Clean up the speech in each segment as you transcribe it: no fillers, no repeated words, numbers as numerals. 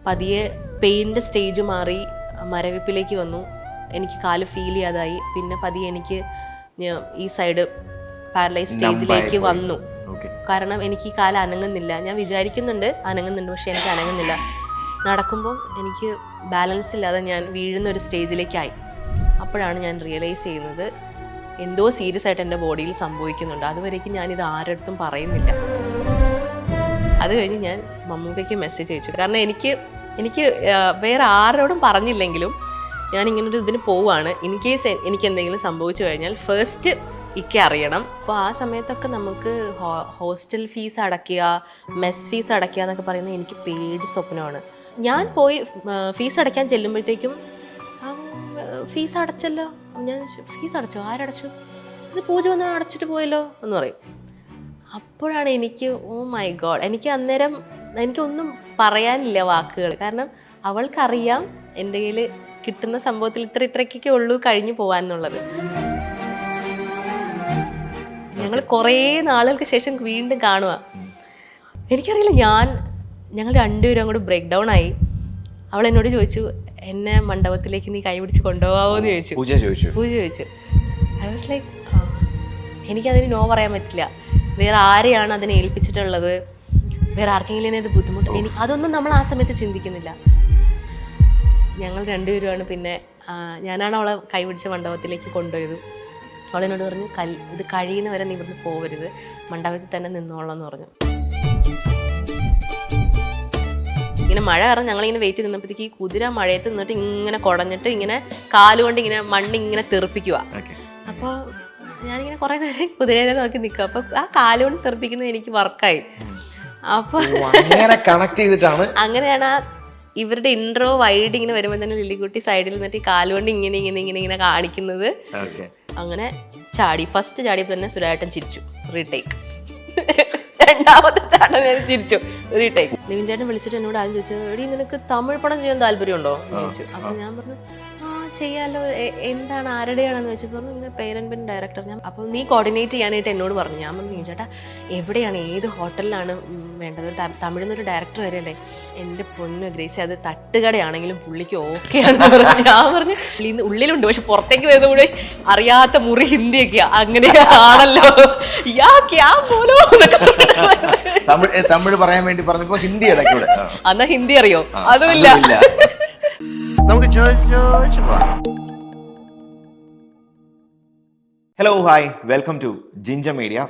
പതിയെ പെയിൻ്റെ സ്റ്റേജ് മാറി മരവിപ്പിലേക്ക് വന്നു. എനിക്ക് കാല് ഫീൽ ചെയ്യാതായി. പിന്നെ പതിയെ എനിക്ക് ഈ സൈഡ് പാരലൈസ് സ്റ്റേജിലേക്ക് വന്നു. കാരണം എനിക്ക് ഈ കാല് അനങ്ങുന്നില്ല. ഞാൻ വിചാരിക്കുന്നുണ്ട് അനങ്ങുന്നുണ്ട്, പക്ഷെ എനിക്ക് അനങ്ങുന്നില്ല. നടക്കുമ്പം എനിക്ക് ബാലൻസ് ഇല്ലാതെ ഞാൻ വീഴുന്ന ഒരു സ്റ്റേജിലേക്കായി. അപ്പോഴാണ് ഞാൻ റിയലൈസ് ചെയ്യുന്നത് എന്തോ സീരിയസ് ആയിട്ട് എൻ്റെ ബോഡിയിൽ സംഭവിക്കുന്നുണ്ട്. അതുവരേക്കും ഞാനിത് ആരടുത്തും പറയുന്നില്ല. അത് കഴിഞ്ഞ് ഞാൻ മമ്മൂക്കയ്ക്ക് മെസ്സേജ് അയച്ചു. കാരണം എനിക്ക് വേറെ ആരോടും പറഞ്ഞില്ലെങ്കിലും ഞാൻ ഇങ്ങനൊരു ഇതിന് പോവുകയാണ്. ഇൻ കേസ് എനിക്ക് എന്തെങ്കിലും സംഭവിച്ചു കഴിഞ്ഞാൽ ഫസ്റ്റ് ഇക്ക് അറിയണം. അപ്പോൾ ആ സമയത്തൊക്കെ നമുക്ക് ഹോസ്റ്റൽ ഫീസ് അടയ്ക്കുക, മെസ് ഫീസ് അടയ്ക്കുക എന്നൊക്കെ പറയുന്നത് എനിക്ക് പേടി സ്വപ്നമാണ്. ഞാൻ പോയി ഫീസ് അടയ്ക്കാൻ ചെല്ലുമ്പോഴത്തേക്കും ഫീസ് അടച്ചല്ലോ. ഞാൻ ഫീസ് അടച്ചോ? ആരടച്ചു? ഇത് പൂജ വന്ന് അടച്ചിട്ട് പോയല്ലോ എന്ന് പറയും. അപ്പോഴാണ് എനിക്ക് ഓ മൈ ഗോഡ്, എനിക്ക് അന്നേരം എനിക്കൊന്നും പറയാനില്ല വാക്കുകൾ. കാരണം അവൾക്കറിയാം എൻ്റെ കയ്യിൽ കിട്ടുന്ന സംഭവത്തിൽ ഇത്രയ്ക്കൊക്കെ ഉള്ളൂ കഴിഞ്ഞു പോകാമെന്നുള്ളത്. ഞങ്ങൾ കുറേ നാളുകൾക്ക് ശേഷം വീണ്ടും കാണുക. എനിക്കറിയില്ല, ഞങ്ങൾ രണ്ടുപേരും അങ്ങോട്ട് ബ്രേക്ക് ഡൗൺ ആയി. അവൾ എന്നോട് ചോദിച്ചു, എന്നെ മണ്ഡപത്തിലേക്ക് നീ കൈ പിടിച്ച് കൊണ്ടുപോകാമോ എന്ന് ചോദിച്ചു. പൂജ ചോദിച്ചു. ഐ വാസ് ലൈക്ക്, എനിക്കതിന് നോ പറയാൻ പറ്റില്ല. വേറെ ആരെയാണ് അതിനെ ഏൽപ്പിച്ചിട്ടുള്ളത്, വേറെ ആർക്കെങ്കിലും ഇത് ബുദ്ധിമുട്ട്, അതൊന്നും നമ്മൾ ആ സമയത്ത് ചിന്തിക്കുന്നില്ല. ഞങ്ങൾ രണ്ടുപേരുമാണ്. പിന്നെ ഞാനാണ് അവളെ കൈ പിടിച്ച മണ്ഡപത്തിലേക്ക് കൊണ്ടുപോയത്. അവളെന്നോട് പറഞ്ഞു, ഇത് കഴിയുന്നവരെ നീ ഇവിടുന്ന് പോകരുത്, മണ്ഡപത്തിൽ തന്നെ നിന്നോളാം എന്ന് പറഞ്ഞു. ഇങ്ങനെ മഴ കാരണം ഞങ്ങളിങ്ങനെ വെയിറ്റ് ചെയ്ത് നിന്നപ്പോഴത്തേക്ക് ഈ കുതിര മഴയത്ത് നിന്നിട്ട് ഇങ്ങനെ കുടഞ്ഞിട്ട് ഇങ്ങനെ കാലുകൊണ്ട് ഇങ്ങനെ മണ്ണിങ്ങനെ തെറിപ്പിക്കുക. അപ്പോൾ ഞാനിങ്ങനെ കുറേ നേരം കുതിരയെ നോക്കി നിൽക്കുക. അപ്പോൾ ആ കാലുകൊണ്ട് തെറിപ്പിക്കുന്നത് എനിക്ക് വർക്കായി. അപ്പോൾ കണക്ട് ചെയ്തിട്ടാണ് അങ്ങനെയാണ് ഇവരുടെ ഇൻട്രോ വൈഡ് ഇങ്ങനെ വരുമ്പോൾ തന്നെ ലില്ലിക്കുട്ടി സൈഡിൽ നിന്നിട്ട് ഈ കാലുകൊണ്ട് ഇങ്ങനെ കാണിക്കുന്നത്. അങ്ങനെ ഫസ്റ്റ് ചാടിയപ്പോൾ തന്നെ സുരാട്ടൻ ചിരിച്ചു. റീടേക്ക്. രണ്ടാമത്തെ ചാട്ടം ഞാൻ ചിരിച്ചു. റീടേക്ക്. നിവിൻ ചേട്ടൻ വിളിച്ചിട്ട് എന്നോട് ആദ്യം ചോദിച്ചു, എടീ നിനക്ക് തമിഴ് പടം ചെയ്യാൻ താല്പര്യമുണ്ടോ എന്ന് ചോദിച്ചു. അപ്പം ഞാൻ പറഞ്ഞു ചെയ്യാലോ. എന്താണ്, ആരുടെയാണെന്ന് വെച്ച് പറഞ്ഞു, ഇങ്ങനെ പേരൻപിൻ ഡയറക്ടർ. ഞാൻ അപ്പം നീ കോർഡിനേറ്റ് ചെയ്യാനായിട്ട് എന്നോട് പറഞ്ഞു. ഞാൻ പറഞ്ഞു, ചേട്ടാ എവിടെയാണ്, ഏത് ഹോട്ടലിലാണ് വേണ്ടത്, തമിഴിൽ നിന്നൊരു ഡയറക്ടർ വരെയല്ലേ. എൻ്റെ പൊന്നു ഗ്രേസി, അത് തട്ടുകടയാണെങ്കിലും പുള്ളിക്ക് ഓക്കെ ആണെന്ന് പറഞ്ഞു. ഞാൻ പറഞ്ഞു ഉള്ളിലുണ്ട്, പക്ഷെ പുറത്തേക്ക് വരുന്ന കൂടെ അറിയാത്ത മുറി ഹിന്ദിയൊക്കെയാ, അങ്ങനെ ആണല്ലോ. തമിഴ് പറയാൻ വേണ്ടി പറഞ്ഞപ്പോ ഹിന്ദി എന്നാ ഹിന്ദി അറിയോ? അതുമില്ല. നമുക്ക് ചോദിച്ചു പോവാം. ഹലോ, ഹായ്, വെൽക്കം ടു ജിഞ്ച മീഡിയ.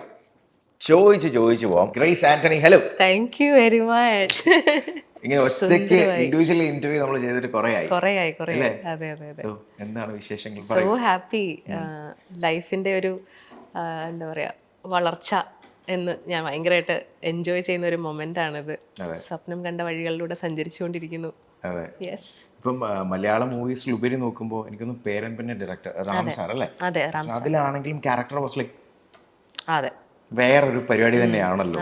ചോദിച്ചു പോവാം. Grace Antony, hello. Thank you very much. ഇങ്ങനെ ഒറ്റയ്ക്ക് ഇൻഡിവിജ്വലി ഇന്റർവ്യൂ നമ്മൾ ചെയ്തിട്ട് കുറേയായി. അതെ. എന്താണ് വിശേഷങ്ങൾ? So happy. ലൈഫിന്റെ ഒരു എന്താ പറയാ വളർച്ച എന്ന് ഞാൻ ഭയങ്കരമായിട്ട് എൻജോയ് ചെയ്യുന്ന ഒരു മൊമെന്റ് ആണിത്. സ്വപ്നം കണ്ട വഴികളിലൂടെ സഞ്ചരിച്ചുകൊണ്ടിരിക്കുന്നു. ഇപ്പം മലയാളം മൂവീസിൽ ഉപരി നോക്കുമ്പോൾ എനിക്കൊന്ന് പേരൻപിന്റെ ഡയറക്ടർ റാം സാർ അല്ലേ? അതിലാണെങ്കിലും ക്യാരക്ടർ വാസ് ലൈക്ക് വേറൊരു പരിപാടി തന്നെയാണല്ലോ.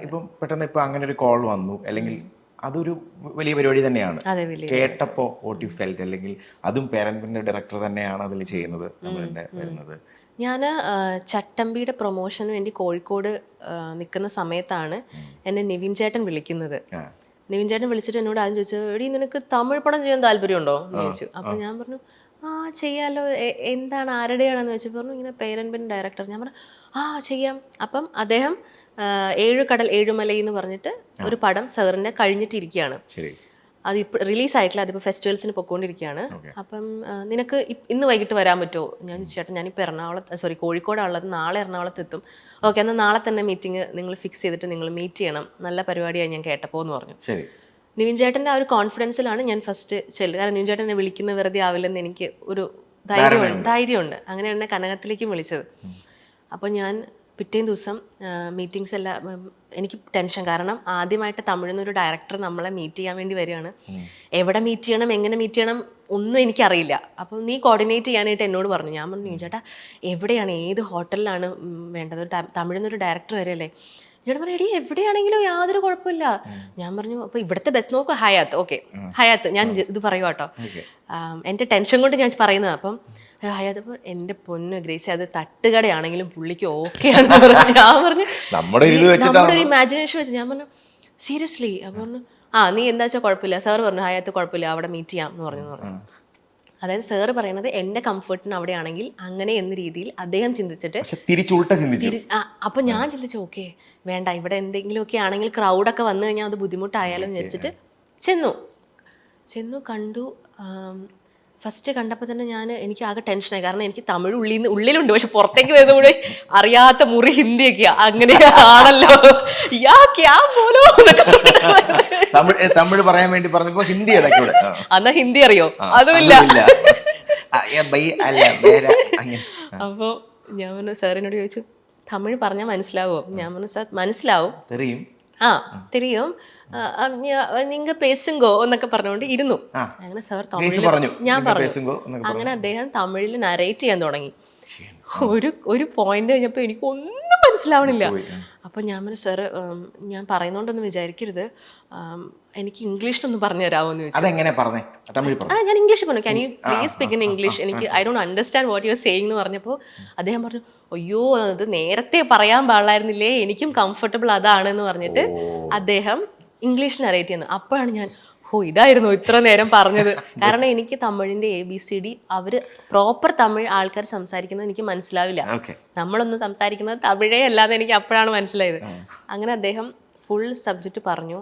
ഇപ്പം പെട്ടെന്ന് ഇപ്പൊ അങ്ങനെ ഒരു കോൾ വന്നു, അല്ലെങ്കിൽ അതൊരു വലിയ പരിപാടി തന്നെയാണ്. കേട്ടപ്പോ വാട്ട് യു ഫെൽറ്റ്, അല്ലെങ്കിൽ അതും പേരൻപിന്റെ ഡയറക്ടർ തന്നെയാണ് അതിൽ ചെയ്യുന്നത്, വരുന്നത്. ഞാൻ ചട്ടമ്പിയുടെ പ്രൊമോഷന് വേണ്ടി കോഴിക്കോട് നിൽക്കുന്ന സമയത്താണ് എന്നെ നിവിൻ ചേട്ടൻ വിളിക്കുന്നത്. നിവിൻ ചേട്ടൻ വിളിച്ചിട്ട് എന്നോട് ആദ്യം ചോദിച്ചു, എടീ നിനക്ക് തമിഴ് പടം ചെയ്യാൻ താല്പര്യമുണ്ടോ എന്ന് ചോദിച്ചു. അപ്പം ഞാൻ പറഞ്ഞു ചെയ്യാലോ. എന്താണ്, ആരുടെയാണെന്ന് വെച്ച് പറഞ്ഞു, ഇങ്ങനെ പേരൻപിൻ ഡയറക്ടർ. ഞാൻ പറഞ്ഞു ചെയ്യാം. അപ്പം അദ്ദേഹം 7 കടൽ 7 മലൈ എന്ന് പറഞ്ഞിട്ട് ഒരു പടം സാറിൻ്റെ കഴിഞ്ഞിട്ടിരിക്കുകയാണ്. അത് ഇപ്പോൾ റിലീസായിട്ടില്ല, അതിപ്പോൾ ഫെസ്റ്റിവൽസിന് പൊയ്ക്കൊണ്ടിരിക്കുകയാണ്. അപ്പം നിനക്ക് ഇന്ന് വൈകിട്ട് വരാൻ പറ്റുമോ? ഞാൻ ചേട്ടൻ ഞാനിപ്പോൾ കോഴിക്കോടാണുള്ളത്, നാളെ എറണാകുളത്ത് എത്തും. ഓക്കെ, എന്നാൽ നാളെ തന്നെ മീറ്റിംഗ് നിങ്ങൾ ഫിക്സ് ചെയ്തിട്ട് നിങ്ങൾ മീറ്റ് ചെയ്യണം, നല്ല പരിപാടിയായി ഞാൻ കേട്ടപ്പോൾ എന്ന് പറഞ്ഞു. നിവിൻ ചേട്ടൻ്റെ ആ ഒരു കോൺഫിഡൻസിലാണ് ഞാൻ ഫസ്റ്റ് ചെല്ലുക. കാരണം നിവിൻ ചേട്ടനെ വിളിക്കുന്ന വെറുതെ ആവില്ലെന്ന് എനിക്ക് ഒരു ധൈര്യമുണ്ട്. അങ്ങനെ എന്നെ കനകത്തിലേക്കും വിളിച്ചത്. അപ്പോൾ ഞാൻ പിറ്റേ ദിവസം മീറ്റിംഗ്സ് എല്ലാം എനിക്ക് ടെൻഷൻ. കാരണം ആദ്യമായിട്ട് തമിഴിൽ നിന്നൊരു ഡയറക്ടർ നമ്മളെ മീറ്റ് ചെയ്യാൻ വേണ്ടി വരികയാണ്. എവിടെ മീറ്റ് ചെയ്യണം, എങ്ങനെ മീറ്റ് ചെയ്യണം ഒന്നും എനിക്കറിയില്ല. അപ്പം നീ കോർഡിനേറ്റ് ചെയ്യാനായിട്ട് എന്നോട് പറഞ്ഞു. ഞാൻ പറഞ്ഞു, ചേട്ടാ എവിടെയാണ്, ഏത് ഹോട്ടലിലാണ് വേണ്ടത്, തമിഴിൽ നിന്നൊരു ഡയറക്ടർ വരെയല്ലേ. ചേട്ടൻ പറഞ്ഞു, എടീ എവിടെയാണെങ്കിലും യാതൊരു കുഴപ്പമില്ല. ഞാൻ പറഞ്ഞു, അപ്പോൾ ഇവിടുത്തെ ബെസ്റ്റ് നോക്കുക ഹയാത്ത്. ഓക്കെ, ഹയാത്ത്. ഞാൻ ഇത് പറയുക കേട്ടോ, എൻ്റെ ടെൻഷൻ കൊണ്ട് ഞാൻ പറയുന്നത്. അപ്പം ഹയാത്ത്. അപ്പോൾ എൻ്റെ പൊന്നു ഗ്രേസി, അത് തട്ടുകടയാണെങ്കിലും പുള്ളിക്ക് ഓക്കെ ആണെന്ന് പറഞ്ഞു. ഞാൻ പറഞ്ഞു, നമ്മുടെ ഒരു ഇമാജിനേഷൻ വെച്ച്. ഞാൻ പറഞ്ഞു സീരിയസ്ലി? അപ്പോൾ പറഞ്ഞു നീ എന്താ വെച്ചാൽ കുഴപ്പമില്ല, സാറ് പറഞ്ഞു ഹയാത്ത് കുഴപ്പമില്ല, അവിടെ മീറ്റ് ചെയ്യാം എന്ന് പറഞ്ഞു. അതായത് സാറ് പറയുന്നത് എൻ്റെ കംഫർട്ടിന് അവിടെയാണെങ്കിൽ അങ്ങനെ എന്ന രീതിയിൽ അദ്ദേഹം ചിന്തിച്ചിട്ട് അപ്പൊ ഞാൻ ചിന്തിച്ചു ഓക്കെ വേണ്ട, ഇവിടെ എന്തെങ്കിലുമൊക്കെ ആണെങ്കിൽ ക്രൗഡൊക്കെ വന്നു കഴിഞ്ഞാൽ അത് ബുദ്ധിമുട്ടായാലോ എന്ന് വിചാരിച്ചിട്ട് ചെന്നു കണ്ടു. ഫസ്റ്റ് കണ്ടപ്പോൾ തന്നെ എനിക്ക് ആകെ ടെൻഷനായി, കാരണം എനിക്ക് തമിഴ് ഉള്ളിലുണ്ട്, പക്ഷെ പുറത്തേക്ക് വരുന്ന കൂടെ അറിയാത്ത മുറി ഹിന്ദിയൊക്കെയാ, അങ്ങനെ ആണല്ലോ. തമിഴ് പറയാൻ വേണ്ടി പറഞ്ഞപ്പോ ഹിന്ദി എന്നാ ഹിന്ദി അറിയോ? അതുമില്ല. അപ്പൊ ഞാൻ പറഞ്ഞു സാറിനോട് ചോദിച്ചു തമിഴ് പറഞ്ഞാൽ മനസ്സിലാവോ? ഞാൻ പറഞ്ഞു സാർ മനസ്സിലാവും, തെരിയും, നിങ്ങ പേസുങ്കോ എന്നൊക്കെ പറഞ്ഞുകൊണ്ട് ഇരുന്നു. അങ്ങനെ സാർ തമിഴിൽ ഞാൻ പറഞ്ഞു. അങ്ങനെ അദ്ദേഹം തമിഴിൽ നരേറ്റ് ചെയ്യാൻ തുടങ്ങി. ഒരു പോയിന്റ് കഴിഞ്ഞപ്പോൾ എനിക്ക് ഒന്നും മനസ്സിലാവണില്ല. അപ്പം ഞാൻ പറഞ്ഞു സാറ് ഞാൻ പറയുന്നോണ്ടൊന്നും വിചാരിക്കരുത്, എനിക്ക് ഇംഗ്ലീഷിലൊന്ന് പറഞ്ഞു തരാമോ എന്ന് ചോദിച്ചു. ഞാൻ ഇംഗ്ലീഷ് പറഞ്ഞു, can you please speak in English, എനിക്ക് I don't understand what you are saying എന്ന് പറഞ്ഞപ്പോൾ അദ്ദേഹം പറഞ്ഞു അയ്യോ അത് നേരത്തെ പറയാൻ പാടില്ലായിരുന്നില്ലേ, എനിക്കും കംഫർട്ടബിൾ അതാണെന്ന് പറഞ്ഞിട്ട് അദ്ദേഹം ഇംഗ്ലീഷിൽ നരേറ്റ് ചെയ്യുന്നു. അപ്പോഴാണ് ഞാൻ ഇതായിരുന്നു ഇത്ര നേരം പറഞ്ഞത്. കാരണം എനിക്ക് തമിഴിന്റെ ABCD അവര് പ്രോപ്പർ തമിഴ് ആൾക്കാർ സംസാരിക്കുന്നത് എനിക്ക് മനസ്സിലാവില്ല, നമ്മളൊന്നും സംസാരിക്കുന്നത് തമിഴേ അല്ലാതെ എനിക്ക് അപ്പോഴാണ് മനസ്സിലായത്. അങ്ങനെ അദ്ദേഹം ഫുൾ സബ്ജക്റ്റ് പറഞ്ഞു.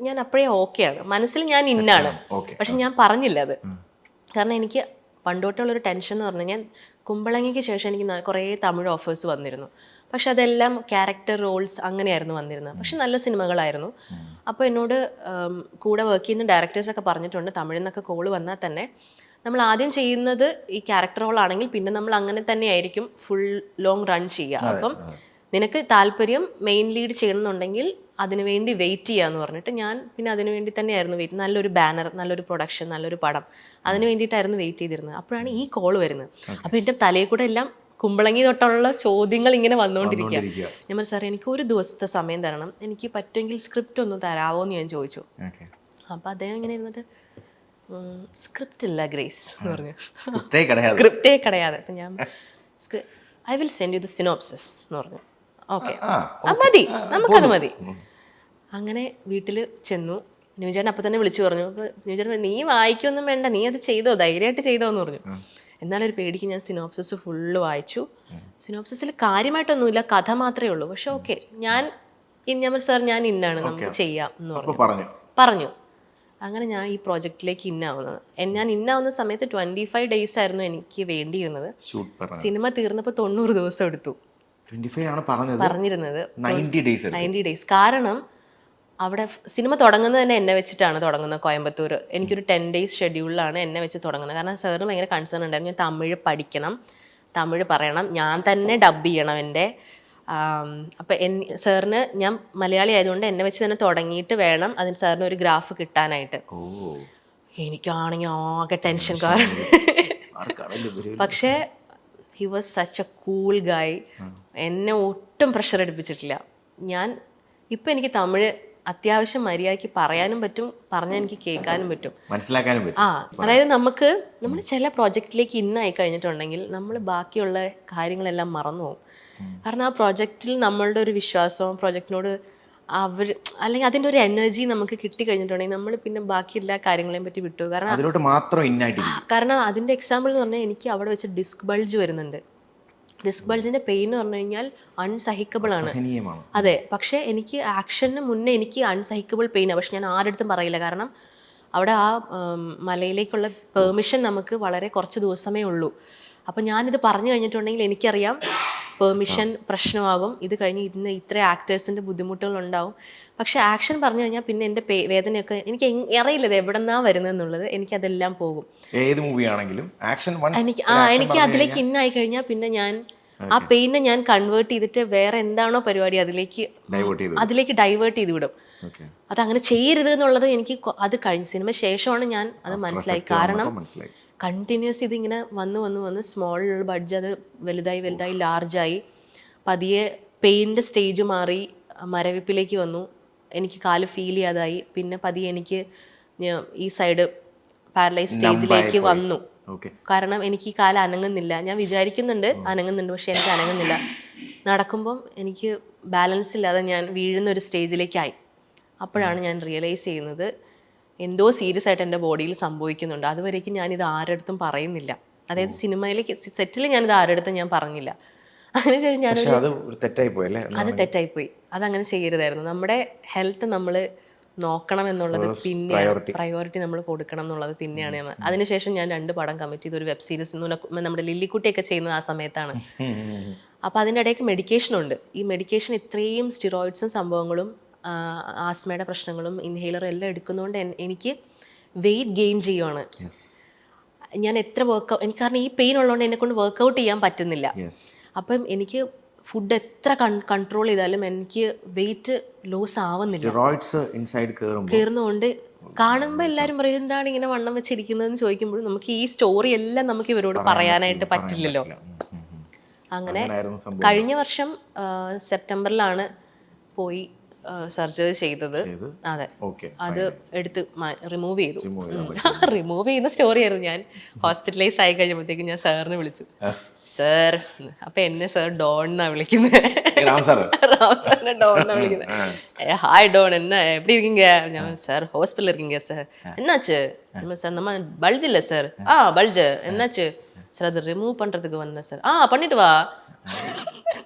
ഞാൻ അപ്പോഴേ ഓക്കെയാണ്, മനസ്സിൽ ഞാൻ ഇന്നാണ്, പക്ഷെ ഞാൻ പറഞ്ഞില്ല അത്. കാരണം എനിക്ക് പണ്ടോട്ടുള്ളൊരു ടെൻഷൻ എന്ന് പറഞ്ഞു കഴിഞ്ഞാൽ കുമ്പളങ്ങിക്ക് ശേഷം എനിക്ക് കുറേ തമിഴ് ഓഫേഴ്സ് വന്നിരുന്നു, പക്ഷെ അതെല്ലാം ക്യാരക്ടർ റോൾസ് അങ്ങനെയായിരുന്നു വന്നിരുന്നത്, പക്ഷെ നല്ല സിനിമകളായിരുന്നു. അപ്പോൾ എന്നോട് കൂടെ വർക്ക് ചെയ്യുന്ന ഡയറക്ടേഴ്സൊക്കെ പറഞ്ഞിട്ടുണ്ട് തമിഴിൽ നിന്നൊക്കെ കോള് വന്നാൽ തന്നെ നമ്മൾ ആദ്യം ചെയ്യുന്നത് ഈ ക്യാരക്ടർ റോളാണെങ്കിൽ പിന്നെ നമ്മൾ അങ്ങനെ തന്നെ ആയിരിക്കും ഫുൾ ലോങ് റൺ ചെയ്യുക. അപ്പം നിനക്ക് താല്പര്യം മെയിൻ ലീഡ് ചെയ്യണമെന്നുണ്ടെങ്കിൽ അതിനുവേണ്ടി വെയിറ്റ് ചെയ്യാന്ന് പറഞ്ഞിട്ട് ഞാൻ പിന്നെ അതിനുവേണ്ടി തന്നെയായിരുന്നു വെയിറ്റ്. നല്ലൊരു ബാനർ, നല്ലൊരു പ്രൊഡക്ഷൻ, നല്ലൊരു പടം, അതിന് വേണ്ടിയിട്ടായിരുന്നു വെയിറ്റ് ചെയ്തിരുന്നത്. അപ്പോഴാണ് ഈ കോള് വരുന്നത്. അപ്പോൾ എൻ്റെ തലയിൽ കൂടെ എല്ലാം കുമ്പളങ്ങി തൊട്ടുള്ള ചോദ്യങ്ങൾ ഇങ്ങനെ വന്നുകൊണ്ടിരിക്കുക. ഞാൻ പറഞ്ഞു സാർ എനിക്ക് ഒരു ദിവസത്തെ സമയം തരണം, എനിക്ക് പറ്റുമെങ്കിൽ സ്ക്രിപ്റ്റ് ഒന്ന് തരാമോ എന്ന് ഞാൻ ചോദിച്ചു. അപ്പം അദ്ദേഹം ഇങ്ങനെ ഇരുന്നിട്ട് സ്ക്രിപ്റ്റ് ഇല്ല ഗ്രേസ് എന്ന് പറഞ്ഞു, സ്ക്രിപ്റ്റേ കിടയാതെ. അപ്പം ഞാൻ I will send you the synopsis എന്ന് പറഞ്ഞു. ഓക്കെ മതി, നമുക്കത് മതി. അങ്ങനെ വീട്ടിൽ ചെന്നു. നിവിൻചേട്ടൻ അപ്പം തന്നെ വിളിച്ചു പറഞ്ഞു. അപ്പോൾ നിവിൻചേട്ടൻ നീ വായിക്കൊന്നും വേണ്ട, നീ അത് ചെയ്തോ, ധൈര്യമായിട്ട് ചെയ്തോ എന്ന് പറഞ്ഞു. എന്നാലൊരു പേടിക്ക് ഞാൻ സിനോപ്സിസ് ഫുള്ള് വായിച്ചു. സിനോപ്സിസിൽ കാര്യമായിട്ടൊന്നുമില്ല, കഥ മാത്രമേ ഉള്ളൂ. പക്ഷെ ഓക്കെ ഞാൻ സാർ ഞാൻ ഇന്നാണ്, നമുക്ക് ചെയ്യാം എന്ന് പറഞ്ഞു. അങ്ങനെ ഞാൻ ഈ പ്രോജക്റ്റിലേക്ക് ഇന്നാവുന്നത്. ഞാൻ ഇന്നാവുന്ന സമയത്ത് 25 days ആയിരുന്നു എനിക്ക് വേണ്ടിയിരുന്നത്. സിനിമ തീർന്നപ്പോൾ 90 ദിവസം എടുത്തു പറഞ്ഞിരുന്നത്. 90 days. കാരണം അവിടെ സിനിമ തുടങ്ങുന്നത് തന്നെ എന്നെ വെച്ചിട്ടാണ് തുടങ്ങുന്നത്. കോയമ്പത്തൂർ എനിക്കൊരു 10 days ഷെഡ്യൂളിലാണ് എന്നെ വെച്ച് തുടങ്ങുന്നത്. കാരണം സാറിന് ഭയങ്കര കൺസേൺ ഉണ്ടായിരുന്നു, ഞാൻ തമിഴ് പഠിക്കണം, തമിഴ് പറയണം, ഞാൻ തന്നെ ഡബ് ചെയ്യണം എൻ്റെ. അപ്പം സാറിന് ഞാൻ മലയാളി ആയതുകൊണ്ട് എന്നെ വെച്ച് തന്നെ തുടങ്ങിയിട്ട് വേണം അതിന് സാറിന് ഒരു ഗ്രാഫ് കിട്ടാനായിട്ട്. എനിക്കാണെങ്കിൽ ആകെ ടെൻഷൻ. കാരണം പക്ഷേ he was such a cool guy, എന്നെ ഒട്ടും പ്രഷർ എടുപ്പിച്ചിട്ടില്ല. ഇപ്പം എനിക്ക് തമിഴ് അത്യാവശ്യം മര്യാദയ്ക്ക് പറയാനും പറ്റും, പറഞ്ഞാൽ എനിക്ക് കേൾക്കാനും പറ്റും, മനസ്സിലാക്കാനും പറ്റും. അതായത് നമ്മൾ ചില പ്രോജക്റ്റിലേക്ക് ഇന്നായി കഴിഞ്ഞിട്ടുണ്ടെങ്കിൽ നമ്മൾ ബാക്കിയുള്ള കാര്യങ്ങളെല്ലാം മറന്നു പോകും. കാരണം ആ പ്രോജക്റ്റിൽ നമ്മളുടെ ഒരു വിശ്വാസവും പ്രോജക്റ്റിനോട് അല്ലെങ്കിൽ അതിൻ്റെ ഒരു എനർജി നമുക്ക് കിട്ടിക്കഴിഞ്ഞിട്ടുണ്ടെങ്കിൽ നമ്മൾ പിന്നെ ബാക്കി എല്ലാ കാര്യങ്ങളെയും പറ്റി വിട്ടു. കാരണം അതിൻ്റെ എക്സാമ്പിൾ എന്ന് പറഞ്ഞാൽ എനിക്ക് അവിടെ വെച്ച് ഡിസ്ക് ബൾജ് വരുന്നുണ്ട്. ഡിസ്ക് ബൾജിൻ്റെ പെയിൻ എന്ന് പറഞ്ഞു കഴിഞ്ഞാൽ അൺസഹിക്കബിൾ ആണ്. അതെ, പക്ഷേ എനിക്ക് ആക്ഷന് മുന്നേ എനിക്ക് അൺസഹിക്കബിൾ പെയിനാണ്. പക്ഷെ ഞാൻ ആരുടെ പറയില്ല, കാരണം അവിടെ ആ മലയിലേക്കുള്ള പെർമിഷൻ നമുക്ക് വളരെ കുറച്ച് ദിവസമേ ഉള്ളൂ. അപ്പം ഞാനിത് പറഞ്ഞു കഴിഞ്ഞിട്ടുണ്ടെങ്കിൽ എനിക്കറിയാം പെർമിഷൻ പ്രശ്നമാകും, ഇത് കഴിഞ്ഞ് ഇത്ര ആക്ടേഴ്സിൻ്റെ ബുദ്ധിമുട്ടുകളുണ്ടാവും. പക്ഷെ ആക്ഷൻ പറഞ്ഞു കഴിഞ്ഞാൽ പിന്നെ എൻ്റെ വേദനയൊക്കെ എനിക്ക് അറിയില്ല ഇത് എവിടെ നിന്നാണ് വരുന്നതെന്നുള്ളത്, എനിക്കതെല്ലാം പോകും. ഏത് മൂവിയാണെങ്കിലും ആക്ഷൻ എനിക്ക് അതിലേക്ക് ഇന്നായി കഴിഞ്ഞാൽ പിന്നെ ഞാൻ ആ പെയിനെ ഞാൻ കൺവേർട്ട് ചെയ്തിട്ട് വേറെ എന്താണോ പരിപാടി അതിലേക്ക് ഡൈവേർട്ട് ചെയ്ത് വിടും. അതങ്ങനെ ചെയ്യരുത് എന്നുള്ളത് എനിക്ക് അത് കഴിഞ്ഞ സിനിമ ശേഷമാണ് ഞാൻ അത് മനസ്സിലായി. കാരണം കണ്ടിന്യൂസ് ഇതിങ്ങനെ വന്ന് സ്മോൾ ബഡ്ജറ്റ് അത് വലുതായി ലാർജായി, പതിയെ പെയിൻ്റെ സ്റ്റേജ് മാറി മരവിപ്പിലേക്ക് വന്നു, എനിക്ക് കാല് ഫീൽ ചെയ്യാതായി, പിന്നെ പതിയെ എനിക്ക് ഈ സൈഡ് പാരലൈസ് സ്റ്റേജിലേക്ക് വന്നു. കാരണം എനിക്ക് ഈ കാല് അനങ്ങുന്നില്ല, ഞാൻ വിചാരിക്കുന്നുണ്ട് അനങ്ങുന്നുണ്ട്, പക്ഷെ എനിക്ക് അനങ്ങുന്നില്ല. നടക്കുമ്പം എനിക്ക് ബാലൻസ് ഇല്ലാതെ ഞാൻ വീഴുന്ന ഒരു സ്റ്റേജിലേക്കായി. അപ്പോഴാണ് ഞാൻ റിയലൈസ് ചെയ്യുന്നത് എന്തോ സീരിയസ് ആയിട്ട് എൻ്റെ ബോഡിയിൽ സംഭവിക്കുന്നുണ്ട്. അതുവരേക്കും ഞാനിത് ആരുടെ പറയുന്നില്ല. അതായത് സിനിമയിലേക്ക് സെറ്റിൽ ഞാനിത് ആരുടെ ഞാൻ പറഞ്ഞില്ല. അതിനുശേഷം അത് തെറ്റായിപ്പോയി. അതങ്ങനെ ചെയ്യരുതായിരുന്നു. നമ്മുടെ ഹെൽത്ത് നമ്മൾ നോക്കണം എന്നുള്ളത് പിന്നെയാണ്, പ്രയോറിറ്റി നമ്മൾ കൊടുക്കണം എന്നുള്ളത് പിന്നെയാണ്. അതിനുശേഷം ഞാൻ 2 പടം കമ്മിറ്റ് ചെയ്ത് ഒരു വെബ് സീരീസ് നമ്മുടെ ലില്ലിക്കുട്ടിയൊക്കെ ചെയ്യുന്നത് ആ സമയത്താണ്. അപ്പോൾ അതിൻ്റെ ഇടയ്ക്ക് മെഡിക്കേഷനുണ്ട്. ഈ മെഡിക്കേഷൻ ഇത്രയും സ്റ്റിറോയിഡ്സും സംഭവങ്ങളും ആസ്മയുടെ പ്രശ്നങ്ങളും ഇൻഹേലറും എല്ലാം എടുക്കുന്നതുകൊണ്ട് എനിക്ക് വെയിറ്റ് ഗെയിൻ ചെയ്യുവാണ്. ഞാൻ എത്ര എനിക്ക് കാരണം ഈ പെയിൻ ഉള്ളതുകൊണ്ട് എന്നെക്കൊണ്ട് വർക്കൗട്ട് ചെയ്യാൻ പറ്റുന്നില്ല. അപ്പം എനിക്ക് ഫുഡ് എത്ര കൺട്രോൾ ചെയ്താലും എനിക്ക് വെയിറ്റ് ലോസ് ആവുന്നില്ല. കയറുന്നതുകൊണ്ട് കാണുമ്പോൾ എല്ലാവരും പറയും എന്താണ് ഇങ്ങനെ വണ്ണം വെച്ചിരിക്കുന്നതെന്ന് ചോദിക്കുമ്പോഴും നമുക്ക് ഈ സ്റ്റോറി എല്ലാം നമുക്ക് ഇവരോട് പറയാനായിട്ട് പറ്റില്ലല്ലോ. അങ്ങനെ കഴിഞ്ഞ വർഷം സെപ്റ്റംബറിലാണ് പോയി സർജറി ചെയ്തത്. അതെ, അത് എടുത്ത് റിമൂവ് ചെയ്തു. റിമൂവ് ചെയ്യുന്ന സ്റ്റോറി ആയിരുന്നു. ഞാൻ ഹോസ്പിറ്റലൈസ് ആയി കഴിഞ്ഞപ്പോഴത്തേക്കും ഞാൻ സാറിനെ വിളിച്ചു. സാർ, അപ്പൊ എന്നെ സാർ ഡോൺ എന്നാ വിളിക്കുന്നത്. റാം സാറിനെ ഡോൺ എന്നാ വിളിക്കുന്നത്. ഹായ് ഡോൺ, എന്നാ എപ്പടി இருக்கீங்க? ഞാൻ സാർ ஹாஸ்பிடல்ல இருக்கீங்க சார். என்னாச்சு? சார் நம்ம பல்ஜ் இல்ல சார். பல்ஜ் என்னாச்சு சார்? அது ரிமூவ் பண்றதுக்கு வந்தேன் சார். பண்ணிட்டு வா.